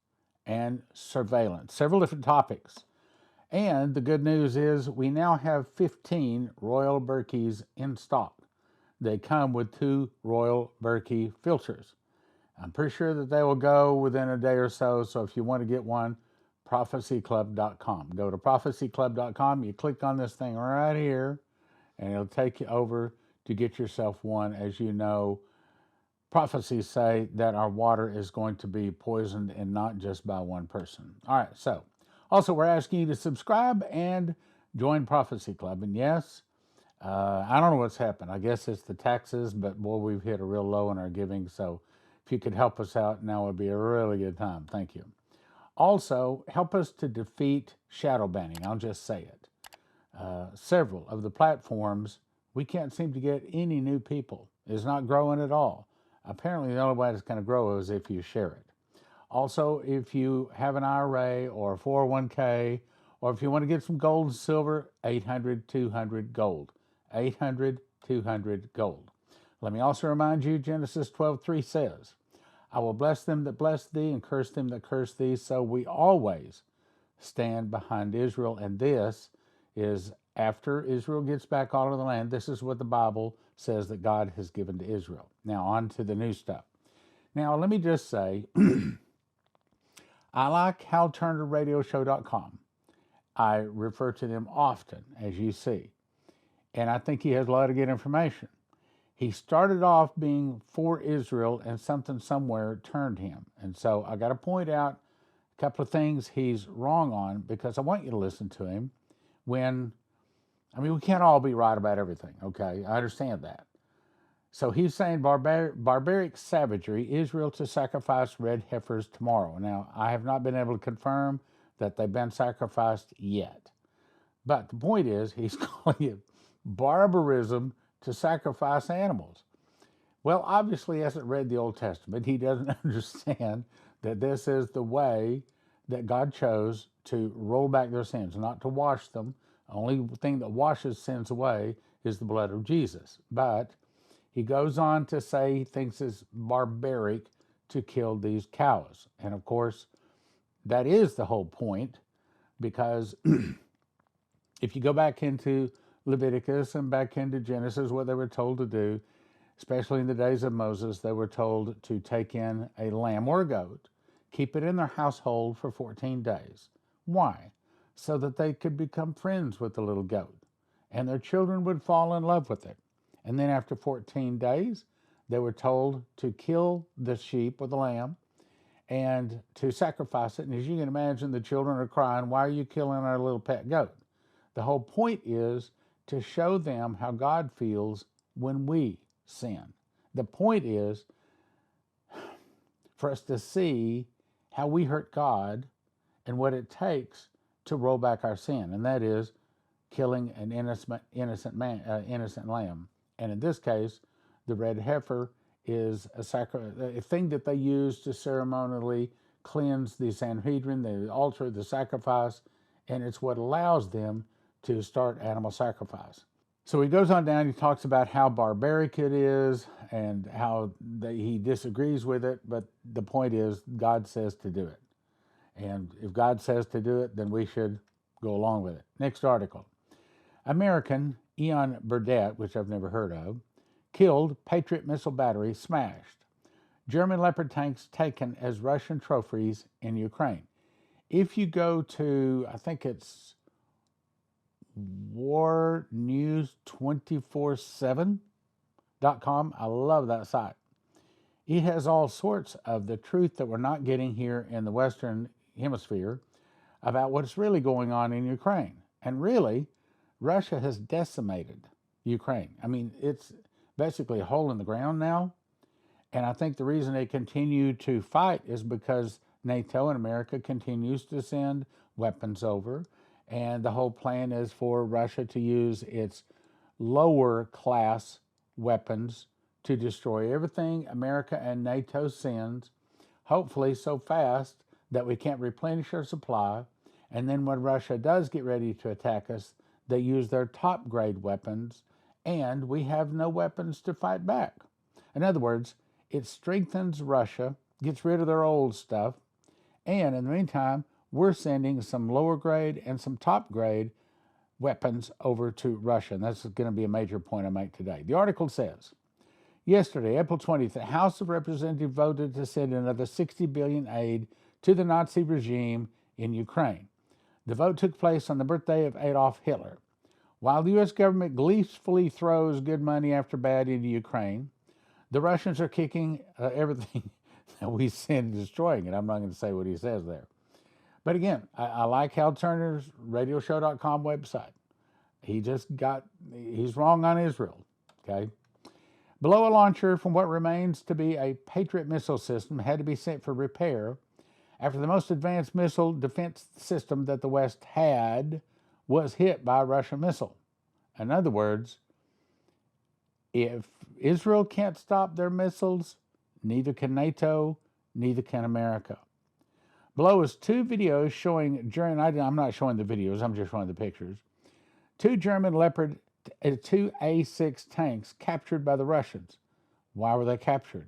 and surveillance. Several different topics. And the good news is we now have 15 Royal Berkeys in stock. They come with 2 Royal Berkey filters. I'm pretty sure that they will go within a day or so. So if you want to get one, prophecyclub.com. Go to prophecyclub.com. You click on this thing right here, and it'll take you over to get yourself one. As you know, prophecies say that our water is going to be poisoned, and not just by one person. All right, so also we're asking you to subscribe and join Prophecy Club. And yes, I don't know what's happened. I guess it's the taxes, but boy, we've hit a real low in our giving. So if you could help us out, now would be a really good time. Thank you. Also, help us to defeat shadow banning. I'll just say it. Several of the platforms, we can't seem to get any new people. It's not growing at all. Apparently, the only way it's going to grow is if you share it. Also, if you have an IRA or a 401k, or if you want to get some gold and silver, 800-200 gold. 800-200 gold. Let me also remind you, Genesis 12:3 says, I will bless them that bless thee and curse them that curse thee. So we always stand behind Israel. And this is after Israel gets back all of the land. This is what the Bible says that God has given to Israel. Now on to the new stuff. Now let me just say, I like HalTurnerRadioshow.com. I refer to them often, as you see. And I think he has a lot of good information. He started off being for Israel, and something somewhere turned him. And so I got to point out a couple of things he's wrong on, because I want you to listen to him when, I mean, we can't all be right about everything, okay? I understand that. So he's saying barbaric savagery, Israel to sacrifice red heifers tomorrow. Now, I have not been able to confirm that they've been sacrificed yet. But the point is, he's calling it barbarism to sacrifice animals. Well, obviously, he hasn't read the Old Testament. He doesn't understand that this is the way that God chose to roll back their sins, not to wash them. The only thing that washes sins away is the blood of Jesus. But he goes on to say he thinks it's barbaric to kill these cows. And of course, that is the whole point, because if you go back into Leviticus and back into Genesis, what they were told to do, especially in the days of Moses, they were told to take in a lamb or a goat, keep it in their household for 14 days. Why? So that they could become friends with the little goat, and their children would fall in love with it. And then after 14 days, they were told to kill the sheep or the lamb and to sacrifice it. And as you can imagine, the children are crying, why are you killing our little pet goat? The whole point is to show them how God feels when we sin. The point is for us to see how we hurt God and what it takes to roll back our sin, and that is killing an innocent lamb. And in this case, the red heifer is a thing that they use to ceremonially cleanse the Sanhedrin, the altar, the sacrifice, and it's what allows them to start animal sacrifice. So he goes on down, he talks about how barbaric it is and how he disagrees with it, but the point is God says to do it. And if God says to do it, then we should go along with it. Next article. American Ian Burdett, which I've never heard of, killed Patriot missile battery smashed. German Leopard tanks taken as Russian trophies in Ukraine. If you go to, I think it's warnews247.com, I love that site. It has all sorts of the truth that we're not getting here in the Western Hemisphere about what's really going on in Ukraine. And really, Russia has decimated Ukraine. I mean, it's basically a hole in the ground now. And I think the reason they continue to fight is because NATO and America continues to send weapons over. And the whole plan is for Russia to use its lower class weapons to destroy everything America and NATO sends, hopefully so fast that we can't replenish our supply. And then when Russia does get ready to attack us, they use their top grade weapons, and we have no weapons to fight back. In other words, it strengthens Russia, gets rid of their old stuff, and in the meantime, we're sending some lower grade and some top grade weapons over to Russia. And that's going to be a major point I make today. The article says, yesterday, April 20th, the House of Representatives voted to send another $60 billion aid to the Nazi regime in Ukraine. The vote took place on the birthday of Adolf Hitler. While the U.S. government gleefully throws good money after bad into Ukraine, the Russians are kicking everything that we send, destroying it. I'm not going to say what he says there. But again, I like Hal Turner's radioshow.com website. He's wrong on Israel, okay? Below a launcher from what remains to be a Patriot missile system had to be sent for repair after the most advanced missile defense system that the West had was hit by a Russian missile. In other words, if Israel can't stop their missiles, neither can NATO, neither can America. Below is 2 videos showing I'm not showing the videos, I'm just showing the pictures. 2 German Leopard 2 A6 tanks captured by the Russians. Why were they captured?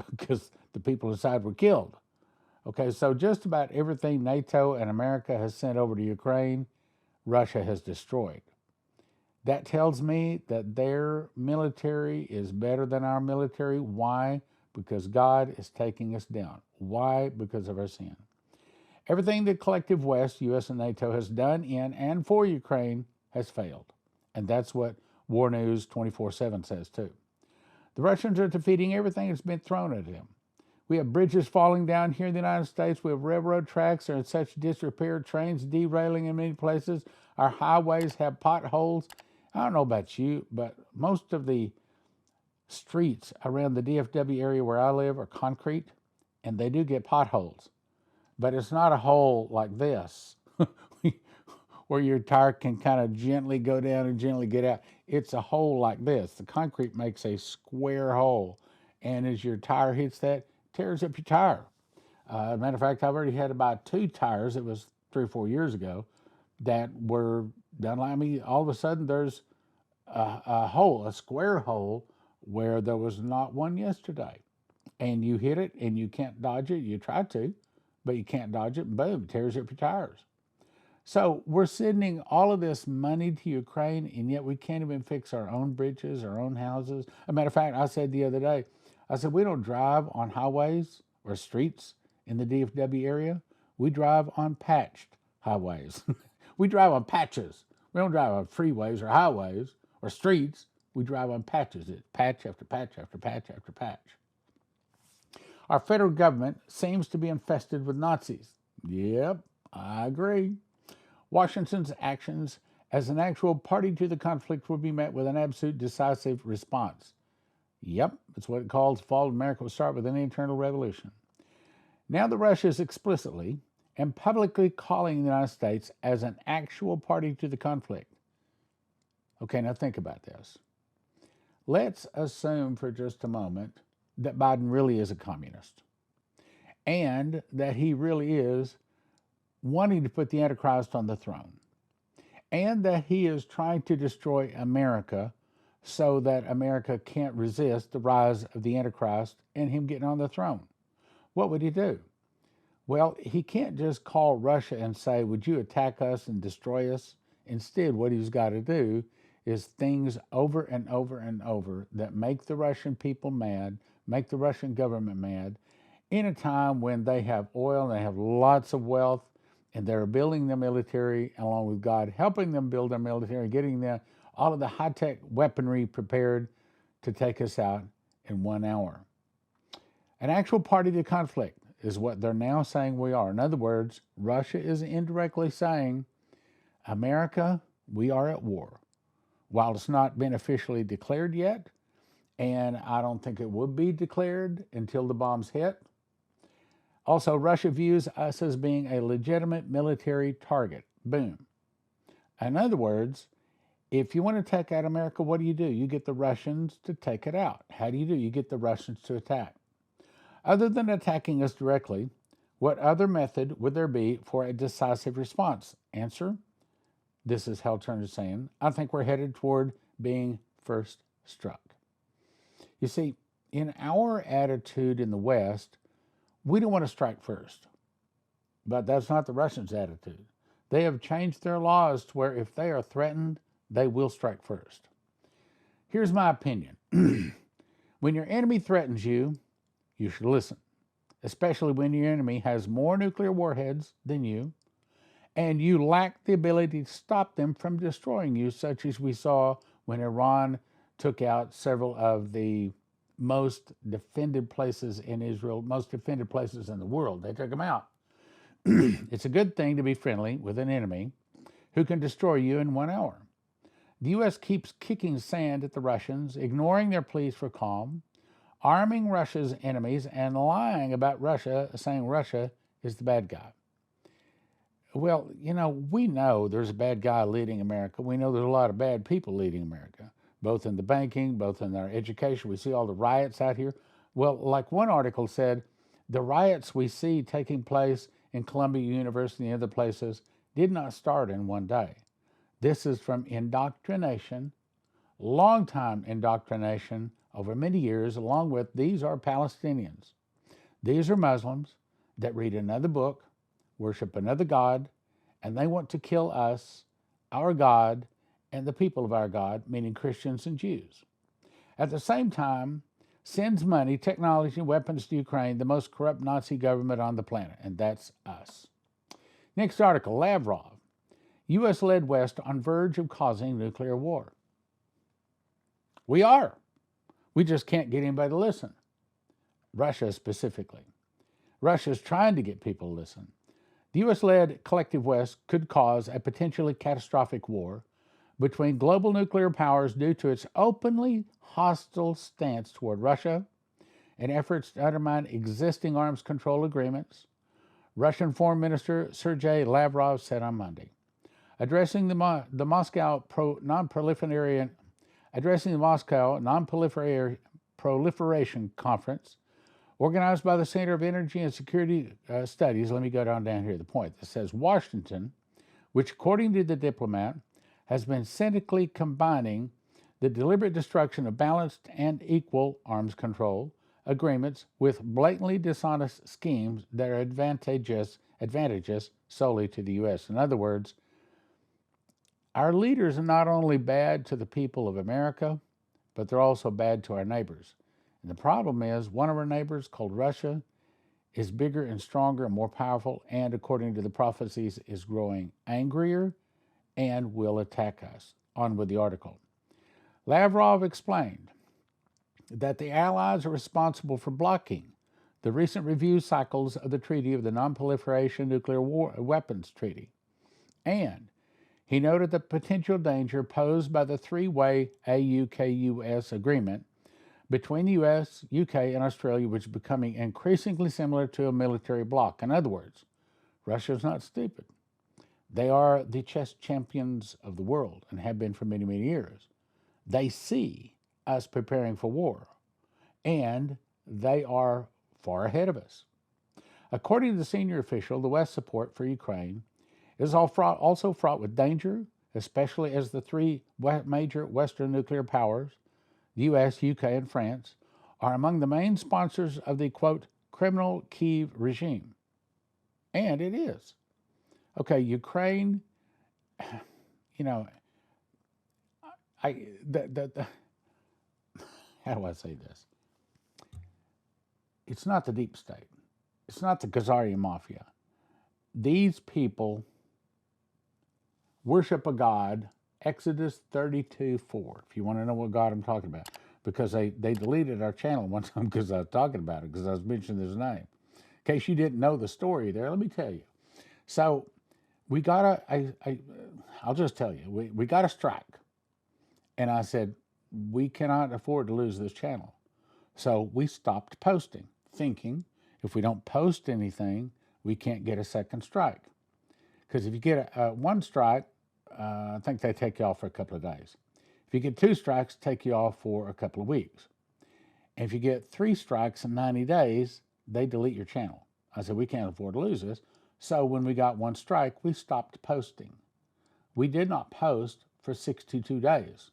Because the people inside were killed. Okay, so just about everything NATO and America has sent over to Ukraine, Russia has destroyed. That tells me that their military is better than our military. Why? Because God is taking us down. Why? Because of our sin. Everything the collective West, U.S. and NATO, has done in and for Ukraine has failed. And that's what War News 24/7 says too. The Russians are defeating everything that's been thrown at them. We have bridges falling down here in the United States. We have railroad tracks that are in such disrepair, trains derailing in many places. Our highways have potholes. I don't know about you, but most of the streets around the DFW area where I live are concrete, and they do get potholes. But it's not a hole like this, where your tire can kind of gently go down and gently get out. It's a hole like this. The concrete makes a square hole, and as your tire hits that, it tears up your tire. Matter of fact, I've already had about 2 tires, it was 3 or 4 years ago, that were done like me. All of a sudden, there's a hole, a square hole, where there was not one yesterday. And you hit it, and you can't dodge it. You try to, but you can't dodge it, and boom, it tears up your tires. So we're sending all of this money to Ukraine, and yet we can't even fix our own bridges, our own houses. As a matter of fact, I said the other day, I said, we don't drive on highways or streets in the DFW area. We drive on patched highways. We drive on patches. We don't drive on freeways or highways or streets. We drive on patches. It's patch after patch after patch after patch. Our federal government seems to be infested with Nazis. Yep, I agree. Washington's actions as an actual party to the conflict will be met with an absolute decisive response. Yep, that's what it calls the fall of America will start with an internal revolution. Now the Russia is explicitly and publicly calling the United States as an actual party to the conflict. Okay, now think about this. Let's assume for just a moment that Biden really is a communist and that he really is wanting to put the Antichrist on the throne, and that he is trying to destroy America so that America can't resist the rise of the Antichrist and him getting on the throne. What would he do? Well, he can't just call Russia and say, would you attack us and destroy us? Instead, what he's got to do is things over and over and over that make the Russian people mad, make the Russian government mad, in a time when they have oil and they have lots of wealth, and they're building their military along with God, helping them build their military, getting them all of the high-tech weaponry prepared to take us out in 1 hour. An actual party to the conflict is what they're now saying we are. In other words, Russia is indirectly saying, America, we are at war. While it's not been officially declared yet, and I don't think it would be declared until the bombs hit. Also, Russia views us as being a legitimate military target. Boom. In other words, if you want to take out America, what do? You get the Russians to take it out. How do? You get the Russians to attack. Other than attacking us directly, what other method would there be for a decisive response? Answer, this is Hal Turner saying, I think we're headed toward being first struck. You see, in our attitude in the West, we don't want to strike first. But that's not the Russians' attitude. They have changed their laws to where if they are threatened, they will strike first. Here's my opinion. When your enemy threatens you, you should listen, especially when your enemy has more nuclear warheads than you, and you lack the ability to stop them from destroying you, such as we saw when Iran took out several of the most defended places in Israel, most defended places in the world. They took them out. It's a good thing to be friendly with an enemy who can destroy you in 1 hour. The U.S. keeps kicking sand at the Russians, ignoring their pleas for calm, arming Russia's enemies, and lying about Russia, saying Russia is the bad guy? Well, we know there's a bad guy leading America. We know there's a lot of bad people leading America, both in the banking, both in our education. We see all the riots out here. Well, like one article said, the riots we see taking place in Columbia University and other places did not start in one day. This is from indoctrination, long-time indoctrination over many years, along with these are Palestinians. These are Muslims that read another book, worship another God, and they want to kill us, our God, and the people of our God, meaning Christians and Jews. At the same time, sends money, technology, and weapons to Ukraine, the most corrupt Nazi government on the planet, and that's us. Next article, Lavrov. U.S. led West on verge of causing nuclear war. We are. We just can't get anybody to listen. Russia specifically. Russia's trying to get people to listen. The U.S.-led collective West could cause a potentially catastrophic war between global nuclear powers due to its openly hostile stance toward Russia and efforts to undermine existing arms control agreements, Russian Foreign Minister Sergei Lavrov said on Monday. Addressing the Moscow Non-Proliferation Conference, organized by the Center of Energy and Security Studies, let me go down here to the point that says Washington, which according to the diplomat, has been cynically combining the deliberate destruction of balanced and equal arms control agreements with blatantly dishonest schemes that are advantageous solely to the U.S. In other words, our leaders are not only bad to the people of America, but they're also bad to our neighbors. And the problem is one of our neighbors, called Russia, is bigger and stronger and more powerful, and according to the prophecies, is growing angrier and will attack us. On with the article. Lavrov explained that the Allies are responsible for blocking the recent review cycles of the Treaty of the Non-Proliferation Nuclear Weapons Treaty. And he noted the potential danger posed by the three-way AUKUS agreement between the U.S., UK, and Australia, which is becoming increasingly similar to a military bloc. In other words, Russia is not stupid. They are the chess champions of the world and have been for many, many years. They see us preparing for war, and they are far ahead of us. According to the senior official, the West's support for Ukraine is also fraught with danger, especially as the three major Western nuclear powers, the U.S., UK, and France, are among the main sponsors of the, quote, criminal Kyiv regime. And it is. Okay, Ukraine, how do I say this? It's not the deep state. It's not the Khazarian mafia. These people worship a God, Exodus 32:4, if you want to know what God I'm talking about, because they deleted our channel one time because I was talking about it, because I was mentioning his name. In case you didn't know the story there, let me tell you. So we got I'll just tell you, we got a strike. And I said, we cannot afford to lose this channel. So we stopped posting, thinking if we don't post anything, we can't get a second strike. Because if you get one strike, I think they take you off for a couple of days. If you get two strikes, take you off for a couple of weeks. And if you get 3 strikes in 90 days, they delete your channel. I said, we can't afford to lose this. So when we got 1 strike, we stopped posting. We did not post for 62 days,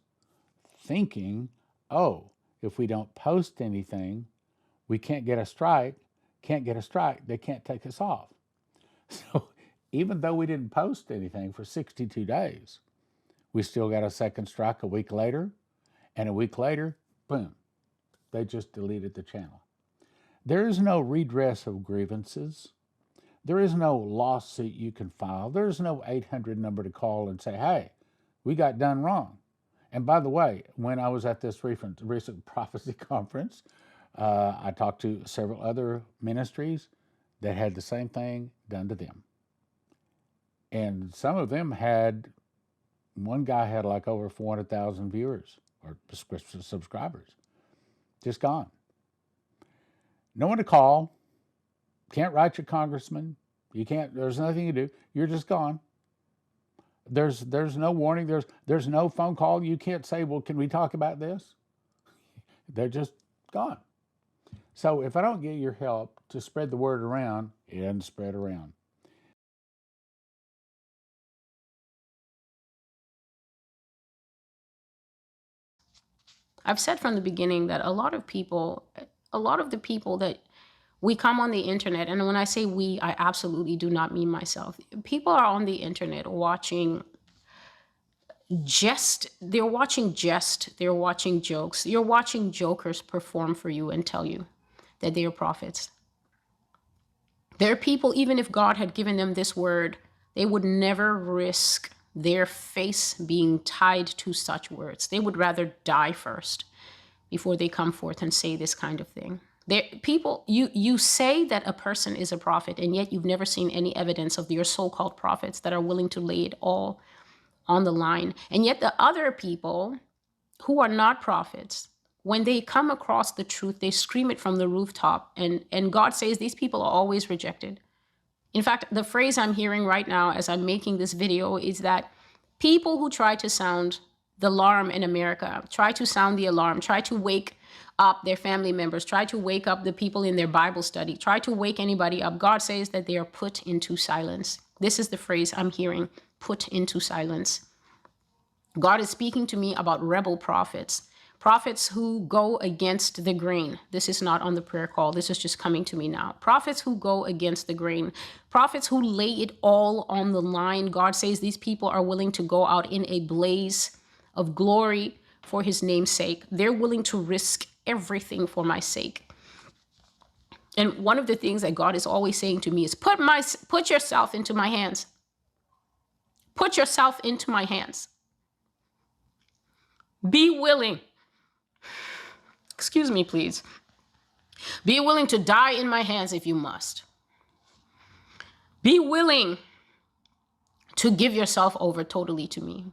thinking, oh, if we don't post anything, we can't get a strike. They can't take us off. So even though we didn't post anything for 62 days, we still got a second strike a week later, and a week later, boom, they just deleted the channel. There is no redress of grievances. There is no lawsuit you can file. There's no 800 number to call and say, hey, we got done wrong. And by the way, when I was at this recent prophecy conference, I talked to several other ministries that had the same thing done to them. And some of them had, one guy had like over 400,000 viewers or subscribers. Just gone. No one to call, Can't write your congressman. You can't, there's nothing you do. You're just gone. There's no warning. There's no phone call. You can't say, well, can we talk about this? They're just gone. So if I don't get your help to spread the word around, it doesn't spread around. I've said from the beginning that a lot of the people that we come on the internet, and when I say we, I absolutely do not mean myself. People are on the internet watching they're watching jokes. You're watching jokers perform for you and tell you that they are prophets. There are people, even if God had given them this word, they would never risk their face being tied to such words. They would rather die first before they come forth and say this kind of thing. You say that a person is a prophet, and yet you've never seen any evidence of your so-called prophets that are willing to lay it all on the line. And yet the other people who are not prophets, when they come across the truth, they scream it from the rooftop. And God says these people are always rejected. In fact, the phrase I'm hearing right now as I'm making this video is that people who try to sound the alarm in America, try to sound the alarm, try to wake up their family members, try to wake up the people in their Bible study, try to wake anybody up. God says that they are put into silence. This is the phrase I'm hearing, put into silence. God is speaking to me about rebel prophets, prophets who go against the grain. This is not on the prayer call. This is just coming to me now. Prophets who go against the grain, prophets who lay it all on the line. God says these people are willing to go out in a blaze of glory for his name's sake. They're willing to risk everything for my sake. And one of the things that God is always saying to me is put yourself into my hands. Put yourself into my hands. Be willing. Excuse me, please. Be willing to die in my hands if you must. Be willing to give yourself over totally to me.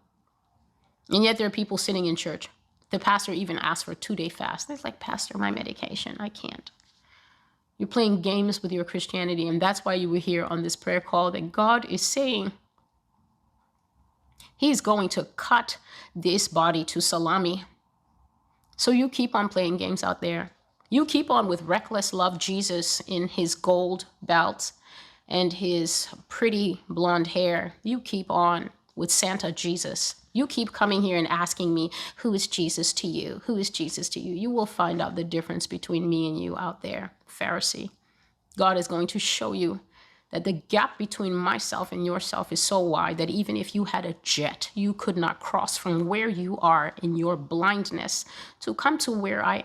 And yet there are people sitting in church. The pastor even asked for a 2-day fast. It's like, Pastor, my medication, I can't. You're playing games with your Christianity, and that's why you were here on this prayer call, that God is saying he's going to cut this body to salami. So you keep on playing games out there. You keep on with reckless love Jesus in his gold belt and his pretty blonde hair. You keep on with Santa Jesus. You keep coming here and asking me, who is Jesus to you? Who is Jesus to you? You will find out the difference between me and you out there, Pharisee. God is going to show you that the gap between myself and yourself is so wide that even if you had a jet, you could not cross from where you are in your blindness to come to where I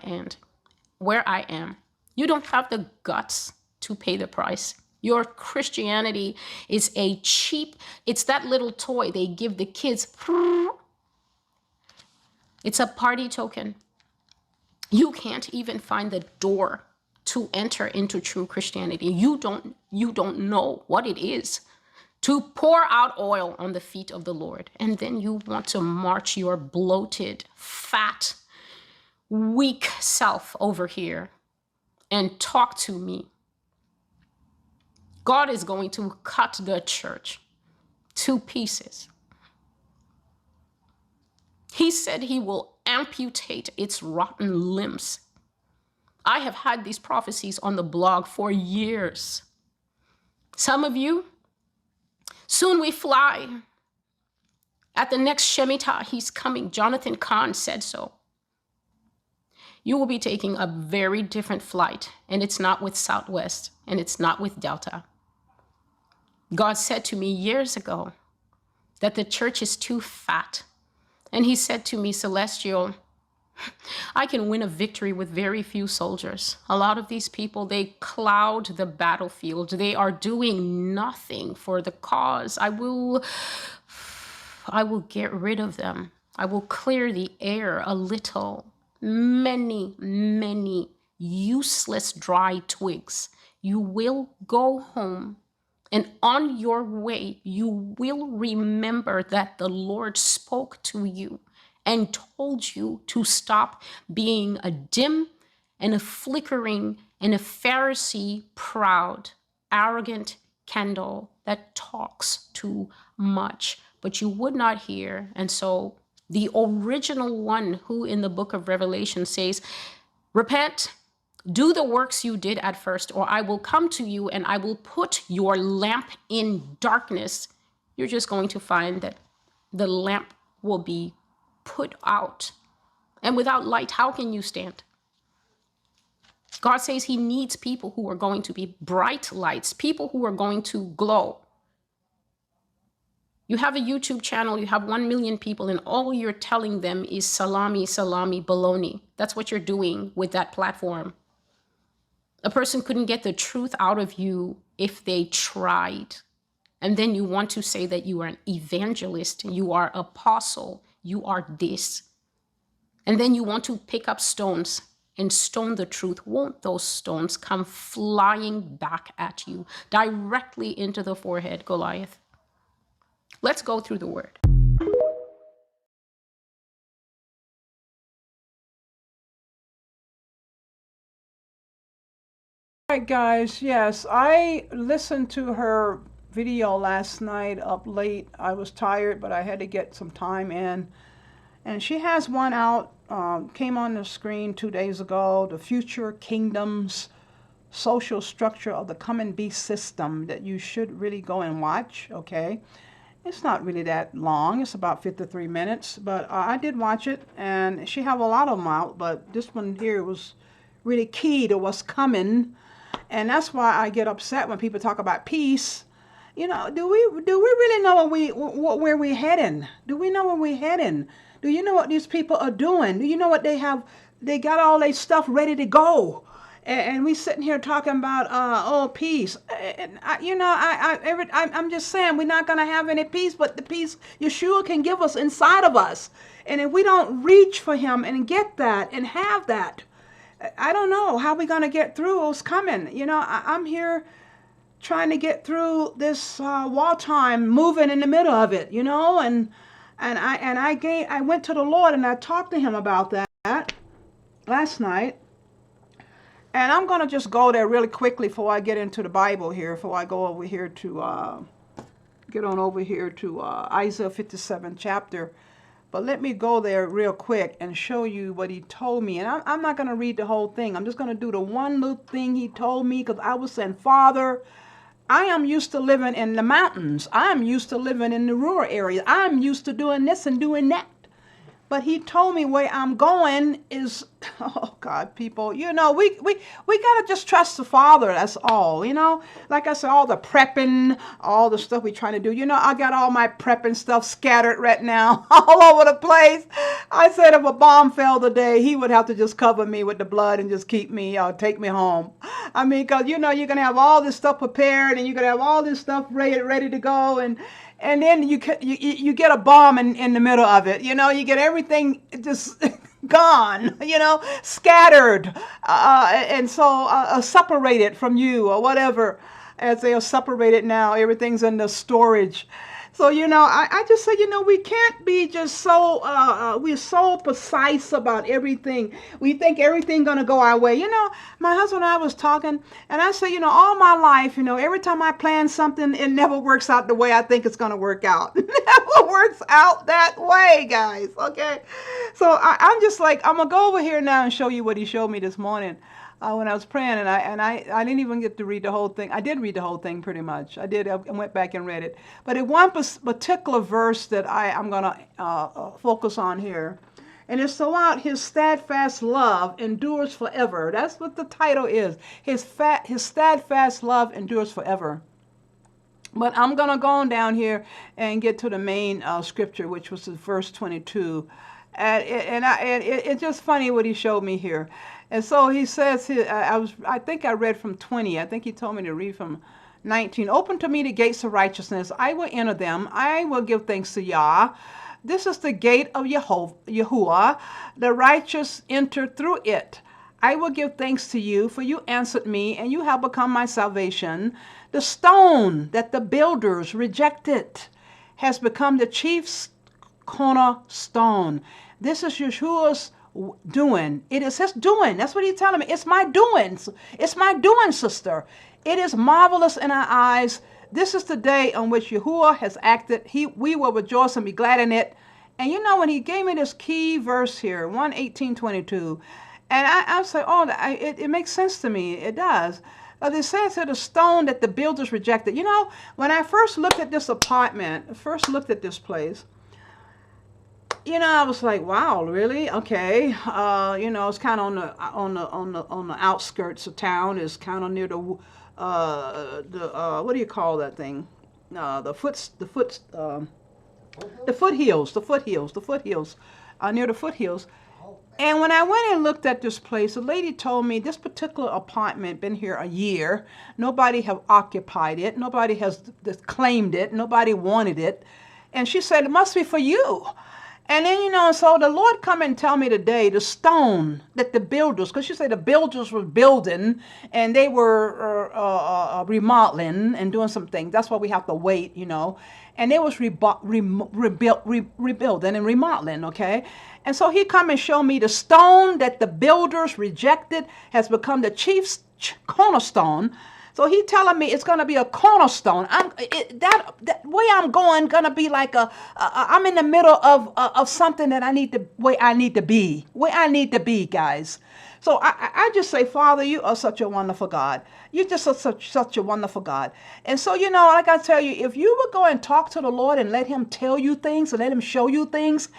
am. You don't have the guts to pay the price. Your Christianity is it's that little toy they give the kids. It's a party token. You can't even find the door to enter into true Christianity. You don't know what it is to pour out oil on the feet of the Lord. And then you want to march your bloated, fat, weak self over here and talk to me. God is going to cut the church to pieces. He said he will amputate its rotten limbs. I have had these prophecies on the blog for years. Some of you, soon we fly. At the next Shemitah, he's coming. Jonathan Cahn said so. You will be taking a very different flight, and it's not with Southwest, and it's not with Delta. God said to me years ago that the church is too fat. And he said to me, Celestial, I can win a victory with very few soldiers. A lot of these people, they cloud the battlefield. They are doing nothing for the cause. I will get rid of them. I will clear the air a little. Many, many useless dry twigs. You will go home, and on your way, you will remember that the Lord spoke to you and told you to stop being a dim and a flickering and a Pharisee proud arrogant candle that talks too much, but you would not hear. And so the original one who in the book of Revelation says, repent, do the works you did at first, or I will come to you and I will put your lamp in darkness. You're just going to find that the lamp will be put out. And without light, how can you stand? God says he needs people who are going to be bright lights, people who are going to glow. You have a YouTube channel, you have 1 million people, and all you're telling them is salami, salami, baloney. That's what you're doing with that platform. A person couldn't get the truth out of you if they tried. And then you want to say that you are an evangelist, you are apostle, you are this. And then you want to pick up stones and stone the truth. Won't those stones come flying back at you, directly into the forehead, Goliath? Let's go through the word. All right, guys, yes, I listened to her video last night up late. I was tired, but I had to get some time in. And she has one out, came on the screen 2 days ago, The Future Kingdoms, Social Structure of the Coming Beast System, that you should really go and watch, okay? It's not really that long. It's about 53 minutes, but I did watch it, and she have a lot of them out, but this one here was really key to what's coming. And that's why I get upset when people talk about peace. You know, do we really know where we're heading? Do we know where we're heading? Do you know what these people are doing? Do you know what they have? They got all their stuff ready to go, and we sitting here talking about peace. And I'm just saying we're not gonna have any peace, but the peace Yeshua can give us inside of us. And if we don't reach for Him and get that and have that, I don't know how we're gonna get through what's coming. You know, I'm here trying to get through this wartime, moving in the middle of it. You know, and I went to the Lord and I talked to Him about that last night. And I'm going to just go there really quickly before I get into the Bible here, before I go over here to, get on over here to Isaiah 57 chapter. But let me go there real quick and show you what He told me. And I'm not going to read the whole thing. I'm just going to do the one little thing He told me, because I was saying, Father, I am used to living in the mountains. I'm used to living in the rural areas. I'm used to doing this and doing that. But He told me where I'm going is, oh God, people, you know, we got to just trust the Father. That's all, you know. Like I said, all the prepping, all the stuff we're trying to do. You know, I got all my prepping stuff scattered right now all over the place. I said if a bomb fell today, He would have to just cover me with the blood and just keep me, take me home. I mean, because, you know, you're going to have all this stuff prepared and you're going to have all this stuff ready to go. And then you get a bomb in the middle of it. You know, you get everything just gone, you know, scattered, and so separated from you or whatever, as they are separated now. Everything's in the storage. So, you know, I just say, you know, we can't be just so, we're so precise about everything. We think everything going to go our way. You know, my husband and I was talking, and I say, you know, all my life, you know, every time I plan something, it never works out the way I think it's going to work out. It never works out that way, guys, okay? So I'm just like, I'm going to go over here now and show you what He showed me this morning. When I was praying, and I didn't even get to read the whole thing. I did read the whole thing pretty much. I did. I went back and read it. But in one particular verse that I'm going to focus on here, and it's about His steadfast love endures forever. That's what the title is. His steadfast love endures forever. But I'm going to go on down here and get to the main scripture, which was verse 22. And it's just funny what He showed me here. And so He says here, I think I read from 20. I think He told me to read from 19. Open to me the gates of righteousness. I will enter them. I will give thanks to Yah. This is the gate of Yahuwah. The righteous enter through it. I will give thanks to You, for You answered me, and You have become my salvation. The stone that the builders rejected has become the chief cornerstone. This is Yeshua's doing. It is His doing. That's what He's telling me. It's my doing. It's my doing, sister. It is marvelous in our eyes. This is the day on which Yahuwah has acted. We will rejoice and be glad in it. And you know, when he gave me this key verse here, 1:18-22, and I say, oh, it makes sense to me. It does. It says that the stone that the builders rejected. You know, when I first looked at this apartment, first looked at this place, you know, I was like, wow, really? Okay. You know, it's kind of on the outskirts of town. It's kind of near the what do you call that thing? The foothills, near the foothills. And when I went and looked at this place, the lady told me this particular apartment been here a year. Nobody have occupied it. Nobody has claimed it. Nobody wanted it. And she said, it must be for you. And then, you know, so the Lord come and tell me today, the stone that the builders, because she said the builders were building and they were remodeling and doing some things. That's why we have to wait, you know. And they was rebuilding and remodeling, okay? And so he come and show me the stone that the builders rejected has become the chief cornerstone. So he telling me it's going to be a cornerstone. That way I'm going to be like I'm in the middle of something that I need to, where I need to be, guys. So I just say, Father, you are such a wonderful God. You're just such a wonderful God. And so, you know, like I tell you, if you would go and talk to the Lord and let him tell you things and let him show you things,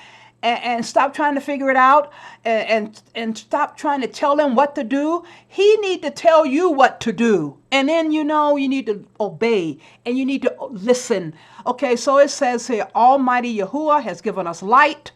and stop trying to figure it out, and stop trying to tell him what to do. He need to tell you what to do. And then, you know, you need to obey and you need to listen. Okay, so it says here, Almighty Yahuwah has given us light.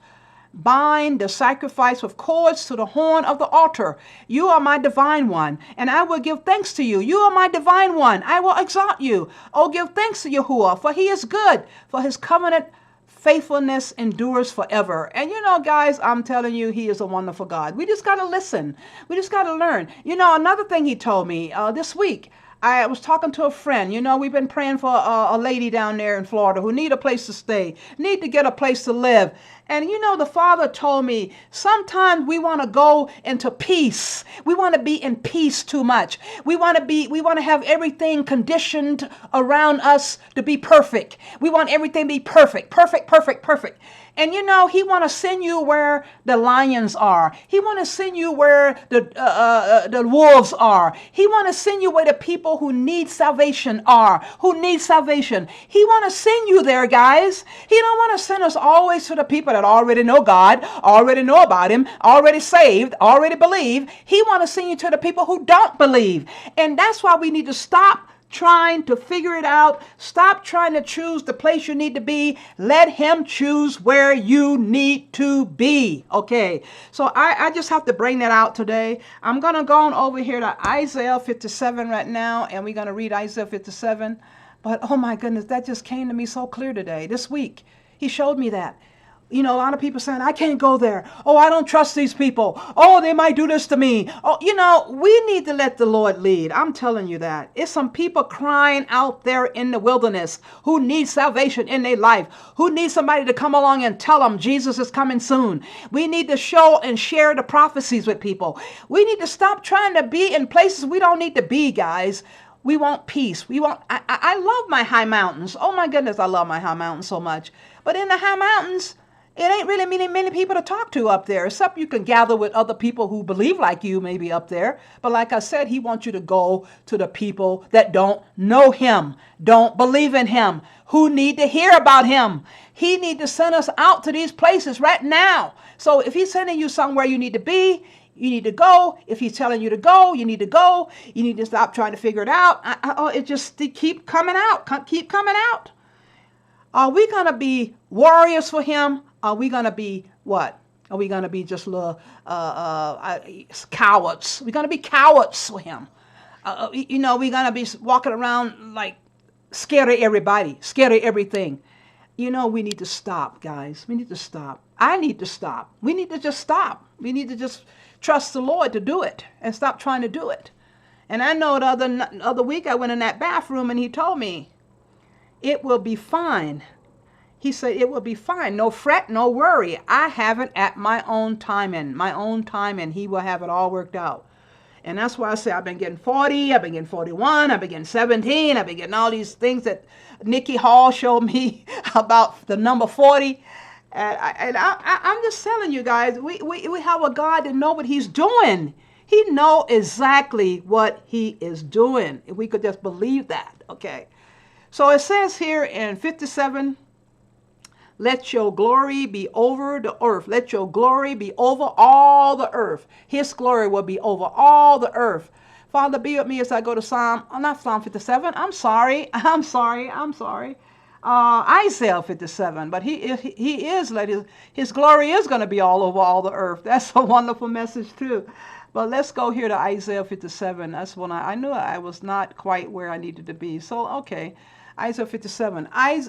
Bind the sacrifice with cords to the horn of the altar. You are my divine one, and I will give thanks to you. You are my divine one. I will exalt you. Oh, give thanks to Yahuwah, for he is good, for his covenant faithfulness endures forever. And you know, guys, I'm telling you, he is a wonderful God. We just got to listen. We just got to learn. You know, another thing he told me this week, I was talking to a friend. You know, we've been praying for a lady down there in Florida who need a place to stay, need to get a place to live. And you know, the Father told me, sometimes we want to go into peace. We want to be in peace too much. We want to have everything conditioned around us to be perfect. We want everything to be perfect. And you know, he want to send you where the lions are. He want to send you where the wolves are. He want to send you where the people who need salvation are, who need salvation. He want to send you there, guys. He don't want to send us always to the people that already know God, already know about him, already saved, already believe. He want to send you to the people who don't believe. And that's why we need to stop trying to figure it out. Stop trying to choose the place you need to be. Let him choose where you need to be. Okay, so I just have to bring that out today. I'm going to go on over here to Isaiah 57 right now, and we're going to read Isaiah 57. But oh my goodness, that just came to me so clear today, this week. He showed me that. You know, a lot of people saying, I can't go there. Oh, I don't trust these people. Oh, they might do this to me. Oh, you know, we need to let the Lord lead. I'm telling you that. It's some people crying out there in the wilderness who need salvation in their life, who need somebody to come along and tell them Jesus is coming soon. We need to show and share the prophecies with people. We need to stop trying to be in places we don't need to be, guys. We want peace. I love my high mountains. Oh my goodness, I love my high mountains so much. But in the high mountains, it ain't really many people to talk to up there, except you can gather with other people who believe like you maybe up there. But like I said, he wants you to go to the people that don't know him, don't believe in him, who need to hear about him. He need to send us out to these places right now. So if he's sending you somewhere you need to be, you need to go. If he's telling you to go, you need to go. You need to stop trying to figure it out. It just keep coming out. Keep coming out. Are we going to be warriors for him? Are we going to be what? Are we going to be just little cowards? We're going to be cowards for him. You know, we're going to be walking around like scared of everybody, scared of everything. You know, we need to stop, guys. We need to stop. I need to stop. We need to just stop. We need to just trust the Lord to do it and stop trying to do it. And I know the other week I went in that bathroom and he told me, it will be fine. He said, it will be fine. No fret, no worry. I have it at my own time and he will have it all worked out. And that's why I say I've been getting 40, I've been getting 41, I've been getting 17, I've been getting all these things that Nikki Hall showed me about the number 40. And I'm just telling you guys, we have a God that knows what he's doing. He knows exactly what he is doing. If we could just believe that, okay? So it says here in 57, let your glory be over the earth. Let your glory be over all the earth. His glory will be over all the earth. Father, be with me as I go to not Psalm 57. I'm sorry. Isaiah 57. But he is, his glory is going to be all over all the earth. That's a wonderful message too. But let's go here to Isaiah 57. That's when I knew I was not quite where I needed to be. So, okay. Isaiah 57.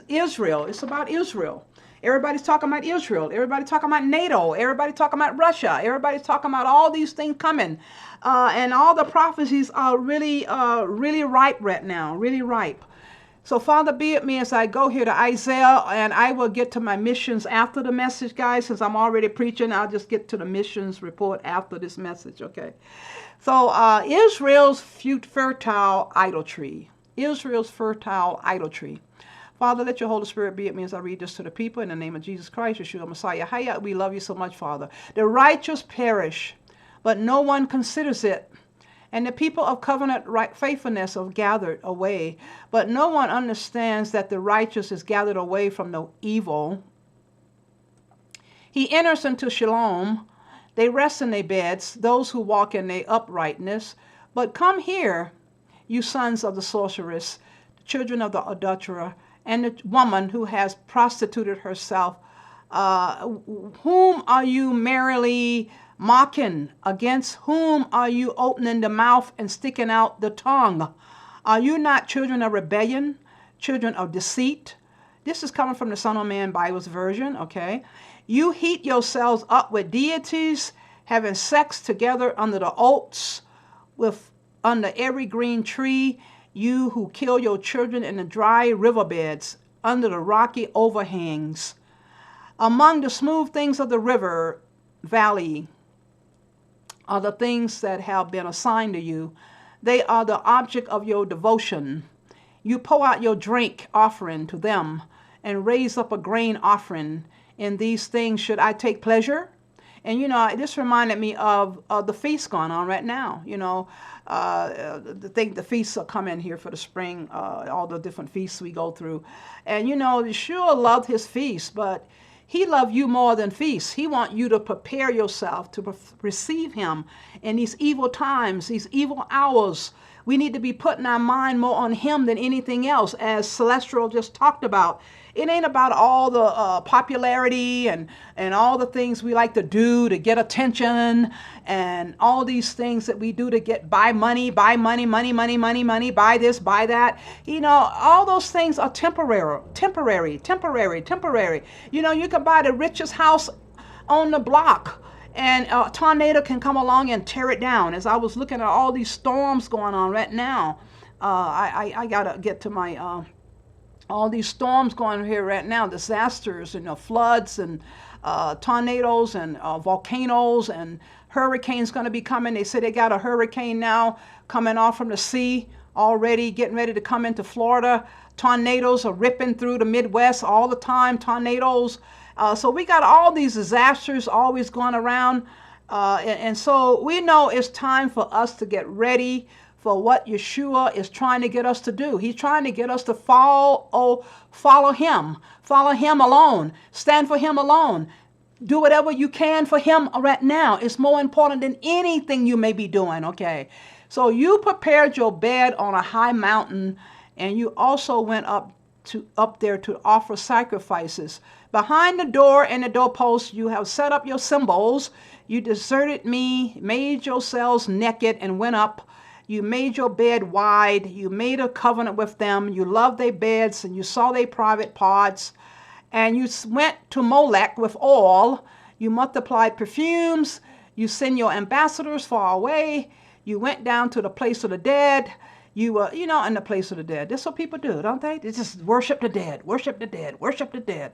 Israel. It's about Israel. Everybody's talking about Israel. Everybody's talking about NATO. Everybody's talking about Russia. Everybody's talking about all these things coming. And all the prophecies are really ripe right now. Really ripe. So, Father, be with me as I go here to Isaiah, and I will get to my missions after the message, guys. Since I'm already preaching, I'll just get to the missions report after this message, okay? So, Israel's fertile idolatry. Israel's fertile idolatry. Father, let your Holy Spirit be with me as I read this to the people in the name of Jesus Christ, Yeshua Messiah. Hiya, we love you so much, Father. The righteous perish, but no one considers it. And the people of covenant faithfulness are gathered away, but no one understands that the righteous is gathered away from the evil. He enters into Shalom. They rest in their beds, those who walk in their uprightness. But come here, you sons of the sorceress, the children of the adulterer, and the woman who has prostituted herself. Whom are you merrily mocking? Against whom are you opening the mouth and sticking out the tongue? Are you not children of rebellion, children of deceit? This is coming from the Son of Man Bible's version, okay? You heat yourselves up with deities, having sex together under the oaks, under every green tree, you who kill your children in the dry riverbeds, under the rocky overhangs, among the smooth things of the river valley, are the things that have been assigned to you. They are the object of your devotion. You pour out your drink offering to them and raise up a grain offering. In these things should I take pleasure? And, you know, this reminded me of the feast going on right now. You know, the feasts are coming here for the spring, all the different feasts we go through. And, you know, Yeshua loved his feast, but he loved you more than feasts. He wants you to prepare yourself to receive him in these evil times, these evil hours. We need to be putting our mind more on him than anything else, as Celestial just talked about. It ain't about all the popularity and all the things we like to do to get attention and all these things that we do to buy money, buy this, buy that. You know, all those things are temporary. You know, you can buy the richest house on the block, and a tornado can come along and tear it down. As I was looking at all these storms going on right now, I got to get to my... all these storms going on here right now, disasters and floods and tornadoes and volcanoes and hurricanes going to be coming. They say they got a hurricane now coming off from the sea already, getting ready to come into Florida. Tornadoes are ripping through the Midwest all the time, tornadoes. So we got all these disasters always going around. And so we know it's time for us to get ready for what Yeshua is trying to get us to do. He's trying to get us to follow him alone, stand for him alone. Do whatever you can for him right now. It's more important than anything you may be doing, okay? So you prepared your bed on a high mountain, and you also went up there to offer sacrifices. Behind the door and the doorpost, you have set up your symbols. You deserted me, made yourselves naked, and went up. You made your bed wide. You made a covenant with them. You loved their beds, and you saw their private parts. And you went to Molech with oil. You multiplied perfumes. You sent your ambassadors far away. You went down to the place of the dead. You were, in the place of the dead. That's what people do, don't they? They just worship the dead, worship the dead, worship the dead.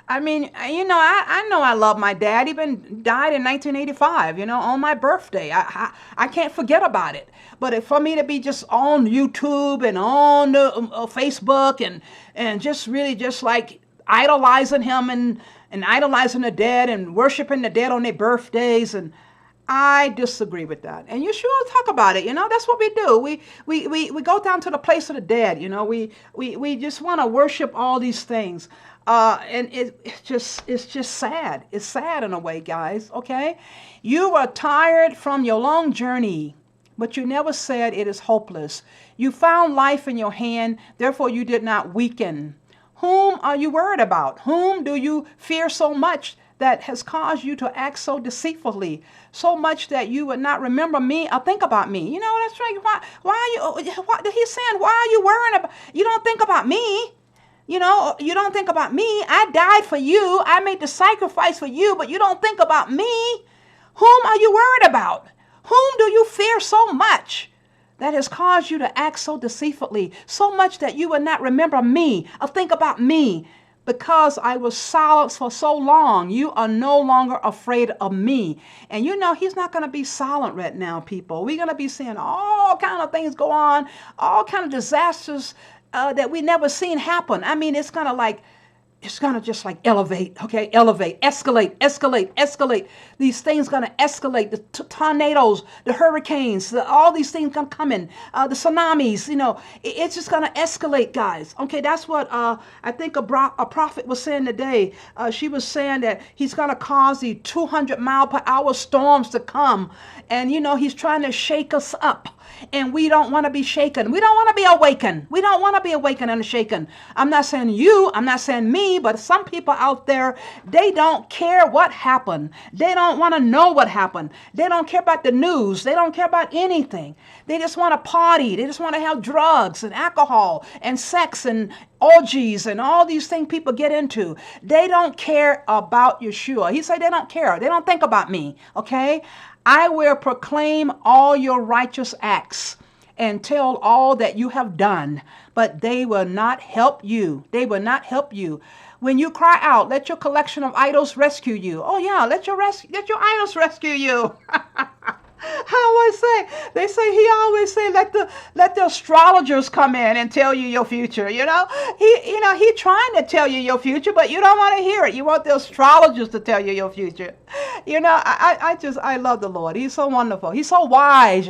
I mean, I know I love my dad. He died in 1985, on my birthday. I can't forget about it. But for me to be just on YouTube and on Facebook and just really just like idolizing him and idolizing the dead and worshiping the dead on their birthdays, and I disagree with that. And you sure talk about it. That's what we do. We go down to the place of the dead. We just want to worship all these things. And it's just sad. It's sad in a way, guys. Okay. You were tired from your long journey, but you never said it is hopeless. You found life in your hand. Therefore you did not weaken. Whom are you worried about? Whom do you fear so much that has caused you to act so deceitfully, so much that you would not remember me or think about me? That's right. Why are you, he's saying, why are you worrying about, you don't think about me. You don't think about me. I died for you. I made the sacrifice for you, but you don't think about me. Whom are you worried about? Whom do you fear so much that has caused you to act so deceitfully, so much that you would not remember me or think about me? Because I was silent for so long, you are no longer afraid of me. And he's not going to be silent right now, people. We're going to be seeing all kind of things go on, all kind of disasters that we never seen happen. I mean, it's going to just like elevate, okay? Elevate, escalate. These things going to escalate. The tornadoes, the hurricanes, all these things going to come in. The tsunamis, it's just going to escalate, guys. Okay, that's what I think a prophet was saying today. She was saying that he's going to cause the 200-mile-per-hour storms to come. And, he's trying to shake us up. And we don't want to be shaken. We don't want to be awakened. We don't want to be awakened and shaken. I'm not saying you, I'm not saying me, but some people out there, they don't care what happened. They don't want to know what happened. They don't care about the news. They don't care about anything. They just want to party. They just want to have drugs and alcohol and sex and orgies and all these things people get into. They don't care about Yeshua. He said they don't care. They don't think about me. Okay? I will proclaim all your righteous acts and tell all that you have done, but they will not help you. They will not help you. When you cry out, let your collection of idols rescue you. Oh yeah, let your idols rescue you. They say he always say let the astrologers come in and tell you your future. He trying to tell you your future, but you don't want to hear it. You want the astrologers to tell you your future. I love the Lord. He's so wonderful. He's so wise.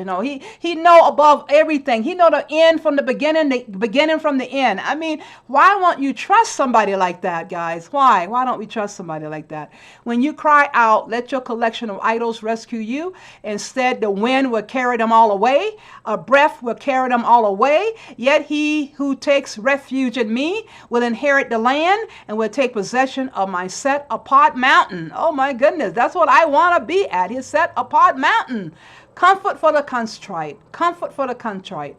He know above everything. He know the end from the beginning from the end. I mean, why won't you trust somebody like that, guys? Why don't we trust somebody like that? When you cry out, let your collection of idols rescue you. Instead, the wind will carry them all away. A breath will carry them all away. Yet he who takes refuge in me will inherit the land and will take possession of my set apart mountain. Oh my goodness, that's what I want to be at, his set apart mountain. Comfort for the contrite. Comfort for the contrite.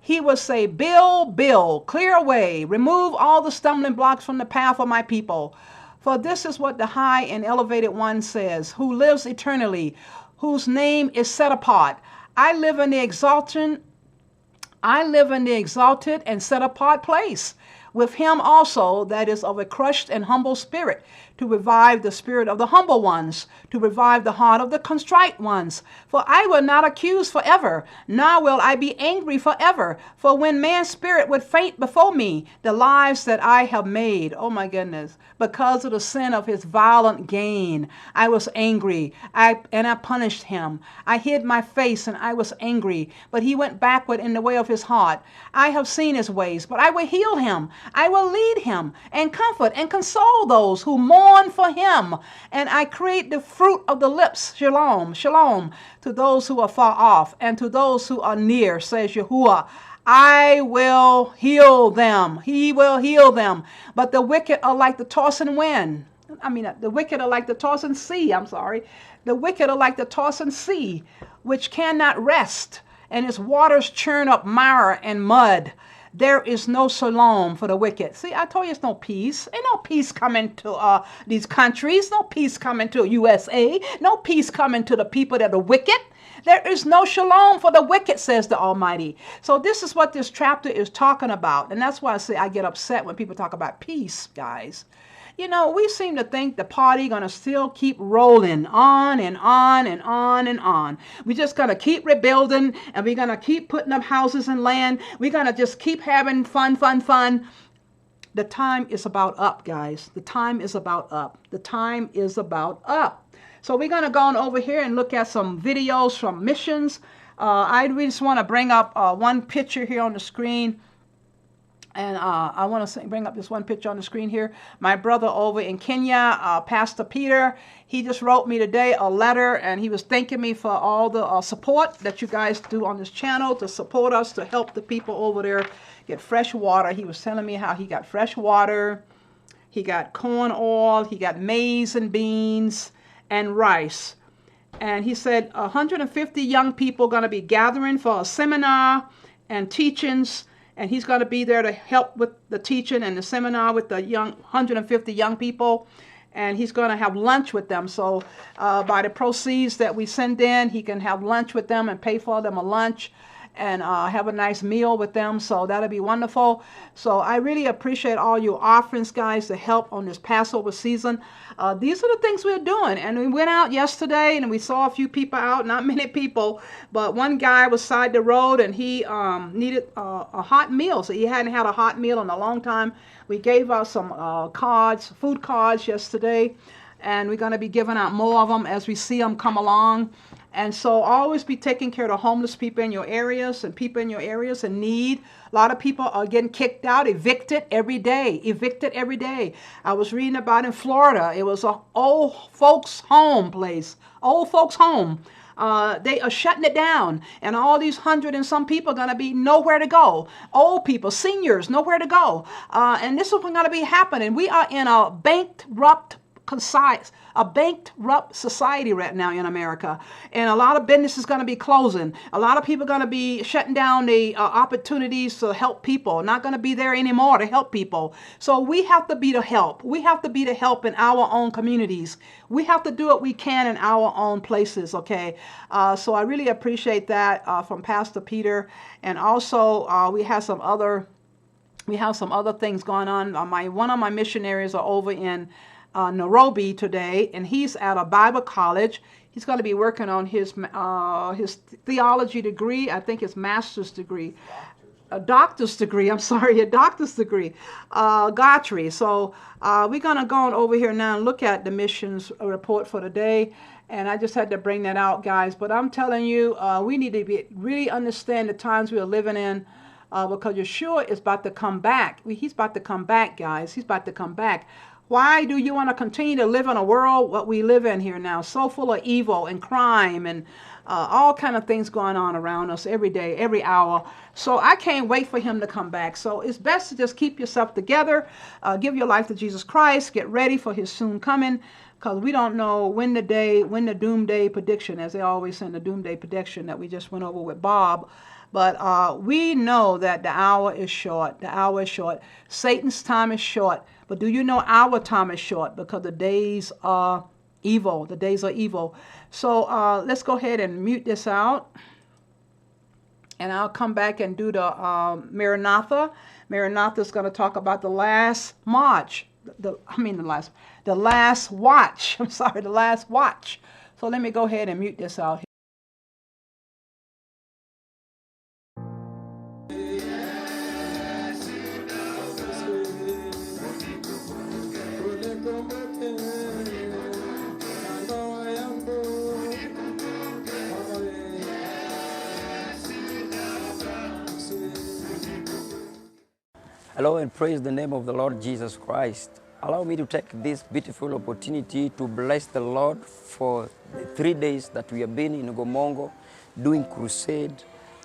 He will say, build, clear away, remove all the stumbling blocks from the path of my people. For this is what the high and elevated one says, who lives eternally, whose name is set apart. I live in the exalted and set apart place with him also that is of a crushed and humble spirit, to revive the spirit of the humble ones, to revive the heart of the contrite ones. For I will not accuse forever, nor will I be angry forever. For when man's spirit would faint before me, the lives that I have made, oh my goodness, because of the sin of his violent gain, I was angry, and I punished him. I hid my face, and I was angry, but he went backward in the way of his heart. I have seen his ways, but I will heal him. I will lead him and comfort and console those who mourn for him. And I create the fruit of the lips, shalom, shalom, to those who are far off and to those who are near, says Yahuwah. I will heal them. He will heal them. But the wicked are like the tossing wind. The wicked are like the tossing sea. The wicked are like the tossing sea, which cannot rest, and its waters churn up mire and mud. There is no shalom for the wicked. See, I told you it's no peace. Ain't no peace coming to these countries. No peace coming to USA. No peace coming to the people that are wicked. There is no shalom for the wicked, says the Almighty. So this is what this chapter is talking about. And that's why I say I get upset when people talk about peace, guys. You know, we seem to think the party gonna still keep rolling on and on and on and on. We just gonna keep rebuilding, and we're gonna keep putting up houses and land. We're gonna just keep having fun, fun, fun. The time is about up, guys. The time is about up. The time is about up. So we're gonna go on over here and look at some videos from missions. I just want to bring up one picture here on the screen. And I want to bring up this one picture on the screen here. My brother over in Kenya, Pastor Peter, he just wrote me today a letter, and he was thanking me for all the support that you guys do on this channel to support us, to help the people over there get fresh water. He was telling me how he got fresh water, he got corn oil, he got maize and beans and rice. And he said 150 young people going to be gathering for a seminar and teachings. And he's going to be there to help with the teaching and the seminar with the 150 young people. And he's going to have lunch with them. So by the proceeds that we send in, he can have lunch with them and pay for them a lunch and have a nice meal with them. So that'll be wonderful. So I really appreciate all you orphans, guys, to help on this Passover season. These are the things we're doing. And we went out yesterday and we saw a few people out, not many people, but one guy was side the road and he needed a hot meal. So he hadn't had a hot meal in a long time. We gave out some cards, food cards yesterday, and we're going to be giving out more of them as we see them come along. And so always be taking care of the homeless people in your areas and people in your areas in need. A lot of people are getting kicked out, evicted every day, evicted every day. I was reading about in Florida. It was an old folks home place, old folks home. They are shutting it down, and all these 100 and some people are going to be nowhere to go. Old people, seniors, nowhere to go. And this is what's going to be happening. We are in a bankrupt society right now in America, and a lot of business is going to be closing. A lot of people are going to be shutting down the opportunities to help people, not going to be there anymore to help people. So we have to be the help. We have to be the help in our own communities. We have to do what we can in our own places, okay? So I really appreciate that from Pastor Peter. And also we have some other things going on. One of my missionaries are over in Nairobi today, and he's at a Bible college. He's going to be working on his theology degree. I think his master's degree, a doctor's degree. I'm sorry, a doctor's degree, Gotry. So we're going to go on over here now and look at the missions report for today. And I just had to bring that out, guys. But I'm telling you, we need to really understand the times we are living in. Because Yeshua is about to come back. He's about to come back, guys. He's about to come back. Why do you want to continue to live in a world what we live in here now, so full of evil and crime and all kind of things going on around us every day, every hour? So I can't wait for him to come back. So it's best to just keep yourself together, give your life to Jesus Christ, get ready for his soon coming, because we don't know when the doomsday prediction, as they always say in the doomsday prediction that we just went over with Bob. But we know that the hour is short. The hour is short. Satan's time is short. But do you know our time is short? Because the days are evil. The days are evil. So let's go ahead and mute this out. And I'll come back and do the Maranatha. Maranatha is going to talk about the last march. The last watch. I'm sorry, the last watch. So let me go ahead and mute this out. Hello and praise the name of the Lord Jesus Christ. Allow me to take this beautiful opportunity to bless the Lord for the 3 days that we have been in Gomongo doing crusade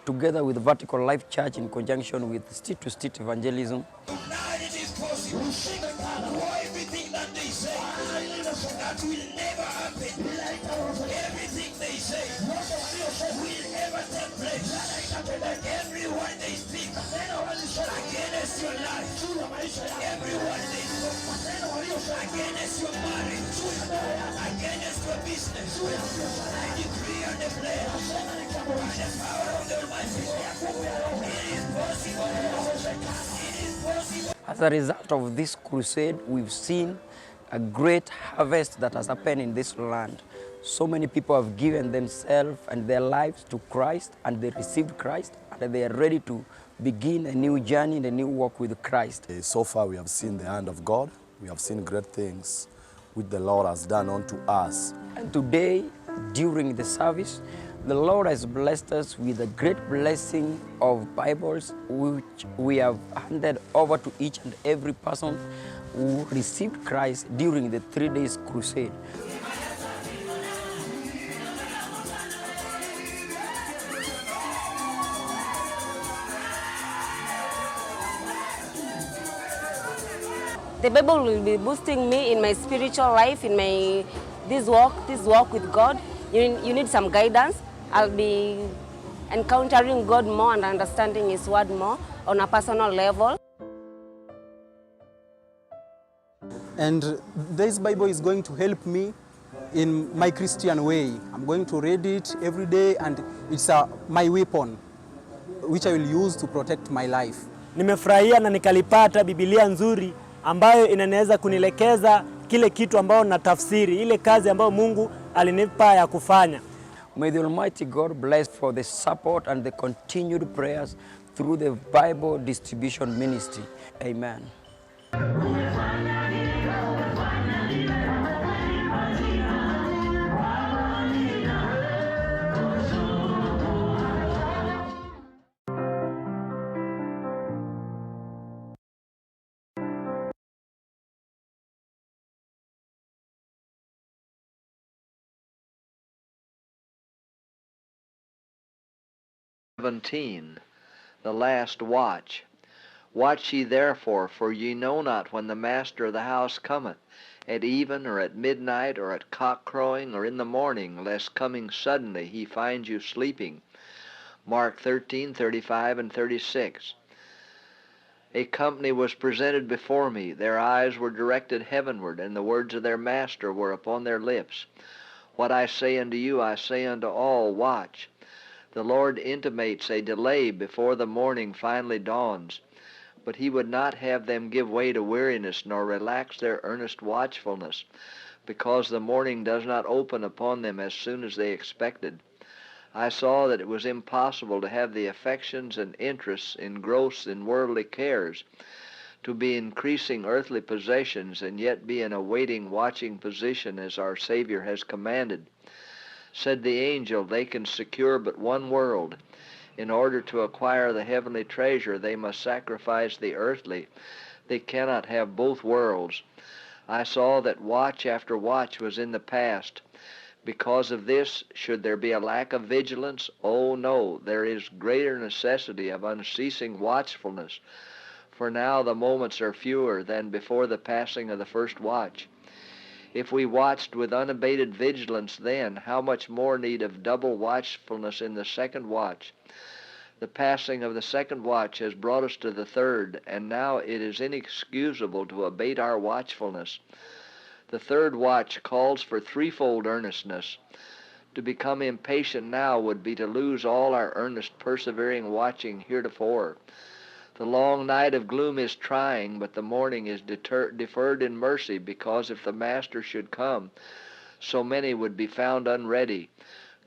together with Vertical Life Church in conjunction with street-to-street evangelism. Everything that they say, that will never happen. Everything they say will never take place. Every word they speak against your life. Every word they speak against your marriage, against your business. I decree and declare by the power of the Almighty God, it is possible. It is possible. As a result of this crusade, we've seen a great harvest that has happened in this land. So many people have given themselves and their lives to Christ, and they received Christ, and they are ready to begin a new journey and a new walk with Christ. So far we have seen the hand of God. We have seen great things which the Lord has done unto us. And today, during the service, the Lord has blessed us with a great blessing of Bibles, which we have handed over to each and every person who received Christ during the 3 days crusade. The Bible will be boosting me in my spiritual life, in my this walk with God. You need some guidance. I'll be encountering God more and understanding His word more on a personal level. And this Bible is going to help me in my Christian way. I'm going to read it every day, and it's my weapon, which I will use to protect my life. Nimefurahia na nikalipata Biblia nzuri ambayo inaweza kunielekeza kile kitu ambayo natafsiri, ile kazi ambayo Mungu alinipa ya kufanya. May the Almighty God bless for the support and the continued prayers through the Bible distribution ministry. Amen. The last watch. Watch ye therefore, for ye know not when the master of the house cometh, at even, or at midnight, or at cock-crowing, or in the morning, lest coming suddenly he find you sleeping. Mark 13:35 and 36. A company was presented before me. Their eyes were directed heavenward, and the words of their master were upon their lips. What I say unto you, I say unto all, watch. The Lord intimates a delay before the morning finally dawns, but He would not have them give way to weariness nor relax their earnest watchfulness, because the morning does not open upon them as soon as they expected. I saw that it was impossible to have the affections and interests engrossed in worldly cares, to be increasing earthly possessions, and yet be in a waiting, watching position as our Savior has commanded. Said the angel, they can secure but one world. In order to acquire the heavenly treasure, they must sacrifice the earthly. They cannot have both worlds. I saw that watch after watch was in the past. Because of this, should there be a lack of vigilance? Oh no, there is greater necessity of unceasing watchfulness. For now the moments are fewer than before the passing of the first watch. If we watched with unabated vigilance then, how much more need of double watchfulness in the second watch? The passing of the second watch has brought us to the third, and now it is inexcusable to abate our watchfulness. The third watch calls for threefold earnestness. To become impatient now would be to lose all our earnest, persevering watching heretofore. The long night of gloom is trying, but the morning is deferred in mercy, because if the Master should come, so many would be found unready.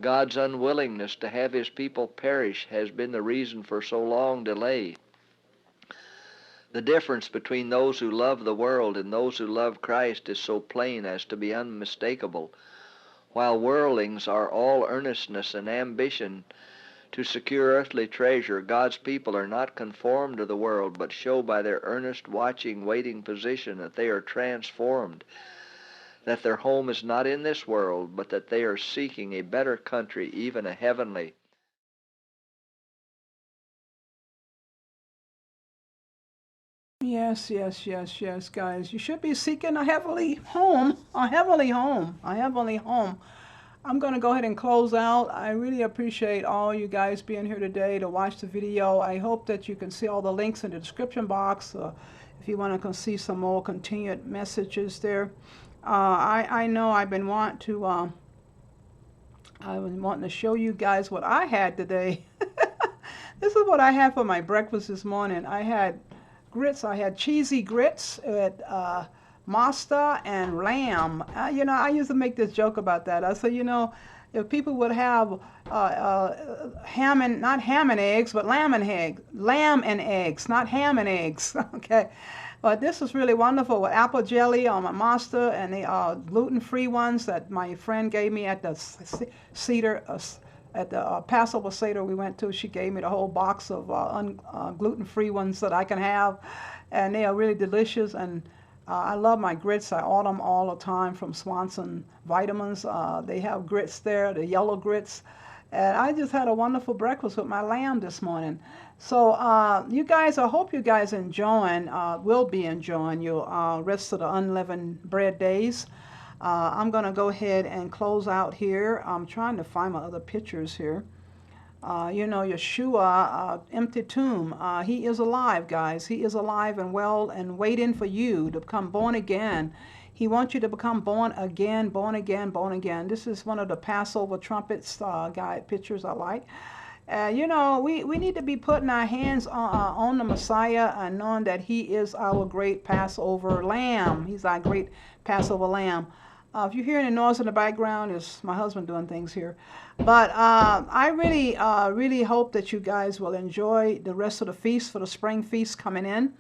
God's unwillingness to have His people perish has been the reason for so long delay. The difference between those who love the world and those who love Christ is so plain as to be unmistakable. While worldlings are all earnestness and ambition to secure earthly treasure, God's people are not conformed to the world, but show by their earnest, watching, waiting position that they are transformed, that their home is not in this world, but that they are seeking a better country, even a heavenly. Yes, yes, yes, yes, guys. You should be seeking a heavenly home, a heavenly home, a heavenly home. I'm going to go ahead and close out. I really appreciate all you guys being here today to watch the video. I hope that you can see all the links in the description box if you want to see some more continued messages there. I know I've been wanting to show you guys what I had today. This is what I had for my breakfast this morning. I had grits. I had cheesy grits with Master and lamb. You know, I used to make this joke about that. I said, you know, if people would have ham and not ham and eggs, but lamb and eggs, not ham and eggs. Okay, but this is really wonderful with apple jelly on my Master and the gluten-free ones that my friend gave me at the Cedar. At the Passover Seder we went to, she gave me the whole box of gluten-free ones that I can have, and they are really delicious. And I love my grits. I order them all the time from Swanson Vitamins. They have grits there, the yellow grits. And I just had a wonderful breakfast with my lamb this morning. So you guys, I hope you guys will be enjoying your rest of the unleavened bread days. I'm going to go ahead and close out here. I'm trying to find my other pictures here. You know, Yeshua, empty tomb. He is alive, guys. He is alive and well and waiting for you to become born again. He wants you to become born again, born again, born again. This is one of the Passover trumpets guide pictures I like. You know, we need to be putting our hands on the Messiah and knowing that he is our great Passover lamb. He's our great Passover lamb. If you hear any noise in the background, it's my husband doing things here. But I really hope that you guys will enjoy the rest of the feast for the spring feast coming in.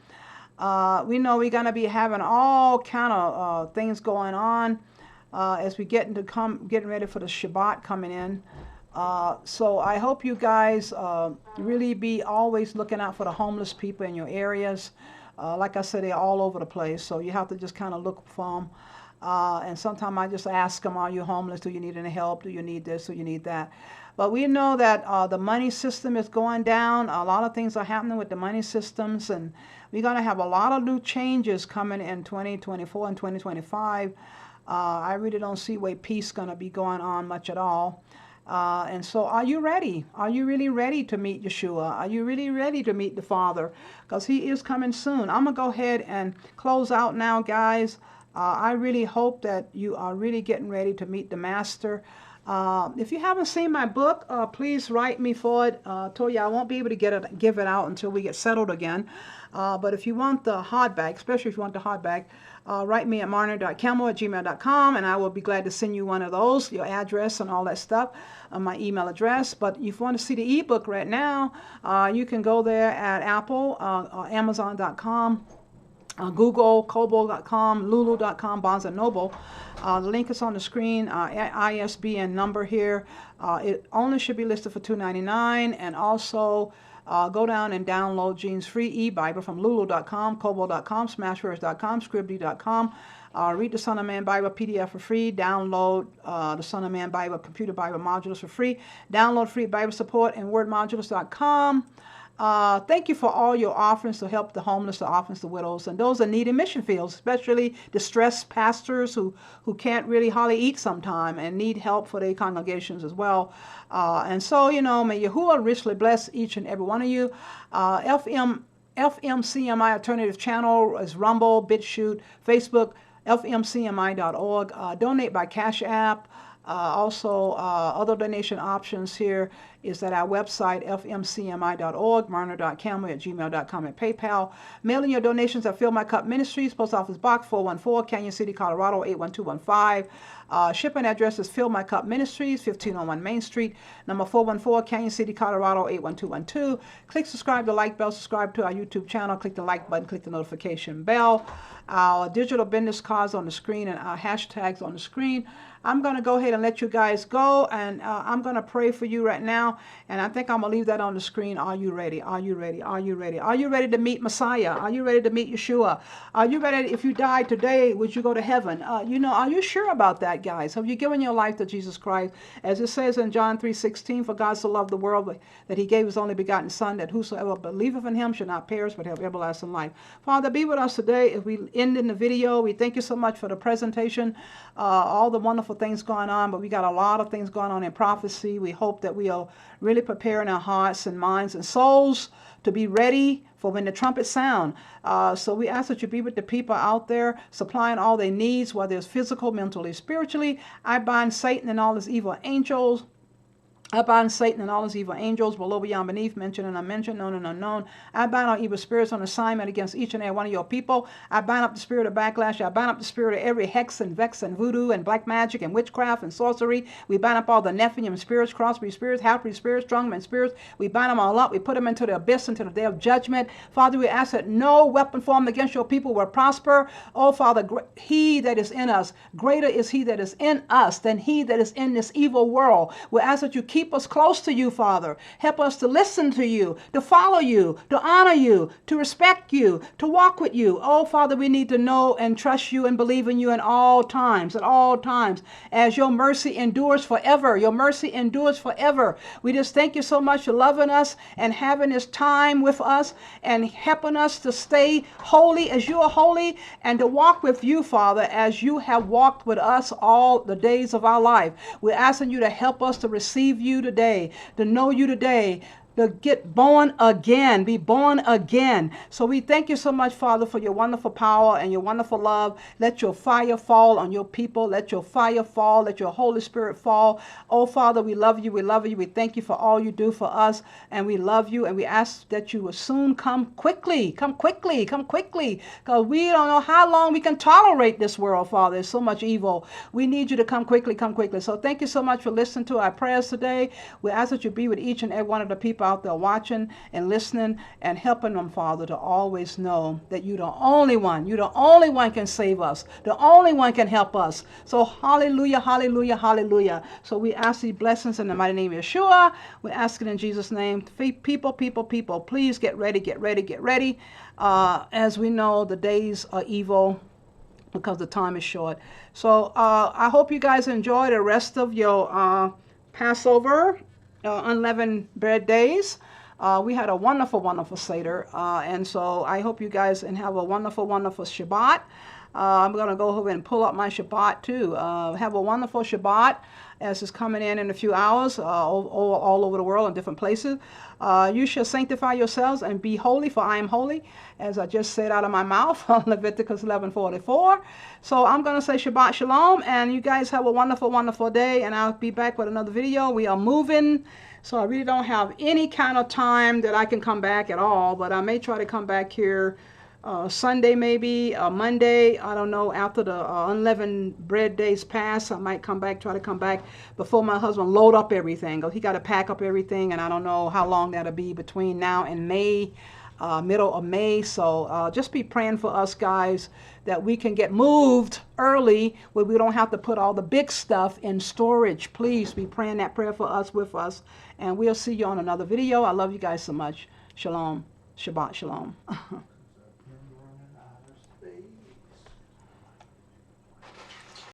We know we're going to be having all kind of things going on as we getting ready for the Shabbat coming in. So I hope you guys really be always looking out for the homeless people in your areas. Like I said, they're all over the place, so you have to just kind of look for them. And sometimes I just ask them, are you homeless? Do you need any help? Do you need this? Do you need that? But we know that the money system is going down. A lot of things are happening with the money systems, and we're going to have a lot of new changes coming in 2024 and 2025. I really don't see where peace is going to be going on much at all. And so are you ready? Are you really ready to meet Yeshua? Are you really ready to meet the Father? Because he is coming soon. I'm going to go ahead and close out now, guys. I really hope that you are really getting ready to meet the Master. If you haven't seen my book, please write me for it. Told you I won't be able to give it out until we get settled again. But if you want the hardback, especially if you want the hardback, write me at marner.campbell@gmail.com, and I will be glad to send you one of those, your address and all that stuff, my email address. But if you want to see the ebook right now, you can go there at Apple, Amazon.com. Google, Kobo.com, Lulu.com, Barnes & Noble. The link is on the screen, ISBN number here. It only should be listed for $2.99, and also go down and download Gene's free eBible from Lulu.com, Kobo.com, Smashwords.com, Scribd.com. Read the Son of Man Bible PDF for free. Download the Son of Man Bible Computer Bible modules for free. Download free Bible support in WordModules.com. Thank you for all your offerings to help the homeless, the orphans, the widows, and those in need in mission fields, especially distressed pastors who can't really hardly eat sometime and need help for their congregations as well. And so, you know, may Yahuwah richly bless each and every one of you. FMCMI Alternative Channel is Rumble, BitChute, Facebook, fmcmi.org. Donate by Cash App. Also, other donation options here is at our website, fmcmi.org, marner.campbell@gmail.com, and PayPal. Mailing your donations at Fill My Cup Ministries, Post Office Box 414, Canon City, Colorado 81215. Shipping address is Fill My Cup Ministries, 1501 Main Street, number 414, Canon City, Colorado 81212. Click subscribe, the like bell, subscribe to our YouTube channel, click the like button, click the notification bell. Our digital business cards on the screen and our hashtags on the screen. I'm going to go ahead and let you guys go, and I'm going to pray for you right now, and I think I'm going to leave that on the screen. Are you ready? Are you ready? Are you ready? Are you ready to meet Messiah? Are you ready to meet Yeshua? Are you ready, if you died today, would you go to heaven? You know, are you sure about that, guys? Have you given your life to Jesus Christ? As it says in John 3:16, for God so loved the world that he gave his only begotten Son, that whosoever believeth in him should not perish but have everlasting life. Father, be with us today as we end in the video. We thank you so much for the presentation, all the wonderful things going on, but we got a lot of things going on in prophecy. We hope that we'll really prepare in our hearts and minds and souls to be ready for when the trumpets sound. So we ask that you be with the people out there, supplying all their needs, whether it's physical, mentally, spiritually. I bind Satan and all his evil angels. I bind Satan and all his evil angels, below, beyond, beneath, mentioned and unmentioned, known and unknown. I bind all evil spirits on assignment against each and every one of your people. I bind up the spirit of backlash. I bind up the spirit of every hex and vex and voodoo and black magic and witchcraft and sorcery. We bind up all the Nephilim spirits, crossbreed spirits, half-breed spirits, strongman spirits. We bind them all up. We put them into the abyss, into the day of judgment. Father, we ask that no weapon formed against your people will prosper. Oh, Father, he that is in us, greater is he that is in us than he that is in this evil world. We ask that you keep us close to you, Father. Help us to listen to you, to follow you, to honor you, to respect you, to walk with you. Oh, Father, we need to know and trust you and believe in you at all times, as your mercy endures forever. Your mercy endures forever. We just thank you so much for loving us and having this time with us and helping us to stay holy as you are holy and to walk with you, Father, as you have walked with us all the days of our life. We're asking you to help us to receive you today, to know you today, to get born again, be born again. So we thank you so much, Father, for your wonderful power and your wonderful love. Let your fire fall on your people. Let your fire fall. Let your Holy Spirit fall. Oh, Father, we love you. We love you. We thank you for all you do for us. And we love you. And we ask that you will soon come quickly. Come quickly. Come quickly. Because we don't know how long we can tolerate this world, Father. There's so much evil. We need you to come quickly. Come quickly. So thank you so much for listening to our prayers today. We ask that you be with each and every one of the people out there watching and listening and helping them, Father, to always know that you're the only one. You're the only one can save us. The only one can help us. So hallelujah, hallelujah, hallelujah. So we ask these blessings in the mighty name of Yeshua. We ask it in Jesus' name. People, please get ready, get ready, get ready. As we know, the days are evil because the time is short. So I hope you guys enjoy the rest of your Passover unleavened bread days. We had a wonderful, wonderful Seder. And so I hope you guys have a wonderful, wonderful Shabbat. I'm going to go over and pull up my Shabbat too. Have a wonderful Shabbat as it's coming in a few hours all over the world in different places. You shall sanctify yourselves and be holy, for I am holy, as I just said out of my mouth, Leviticus 11:44. So I'm going to say Shabbat Shalom, and you guys have a wonderful, wonderful day, and I'll be back with another video. We are moving, so I really don't have any kind of time that I can come back at all, but I may try to come back here Sunday, maybe Monday. I don't know. After the unleavened bread days pass, I might try to come back before my husband load up everything. He got to pack up everything, and I don't know how long that'll be between now and May, middle of May. So just be praying for us, guys, that we can get moved early where we don't have to put all the big stuff in storage. Please be praying that prayer for us, with us, and we'll see you on another video. I love you guys so much. Shalom. Shabbat Shalom.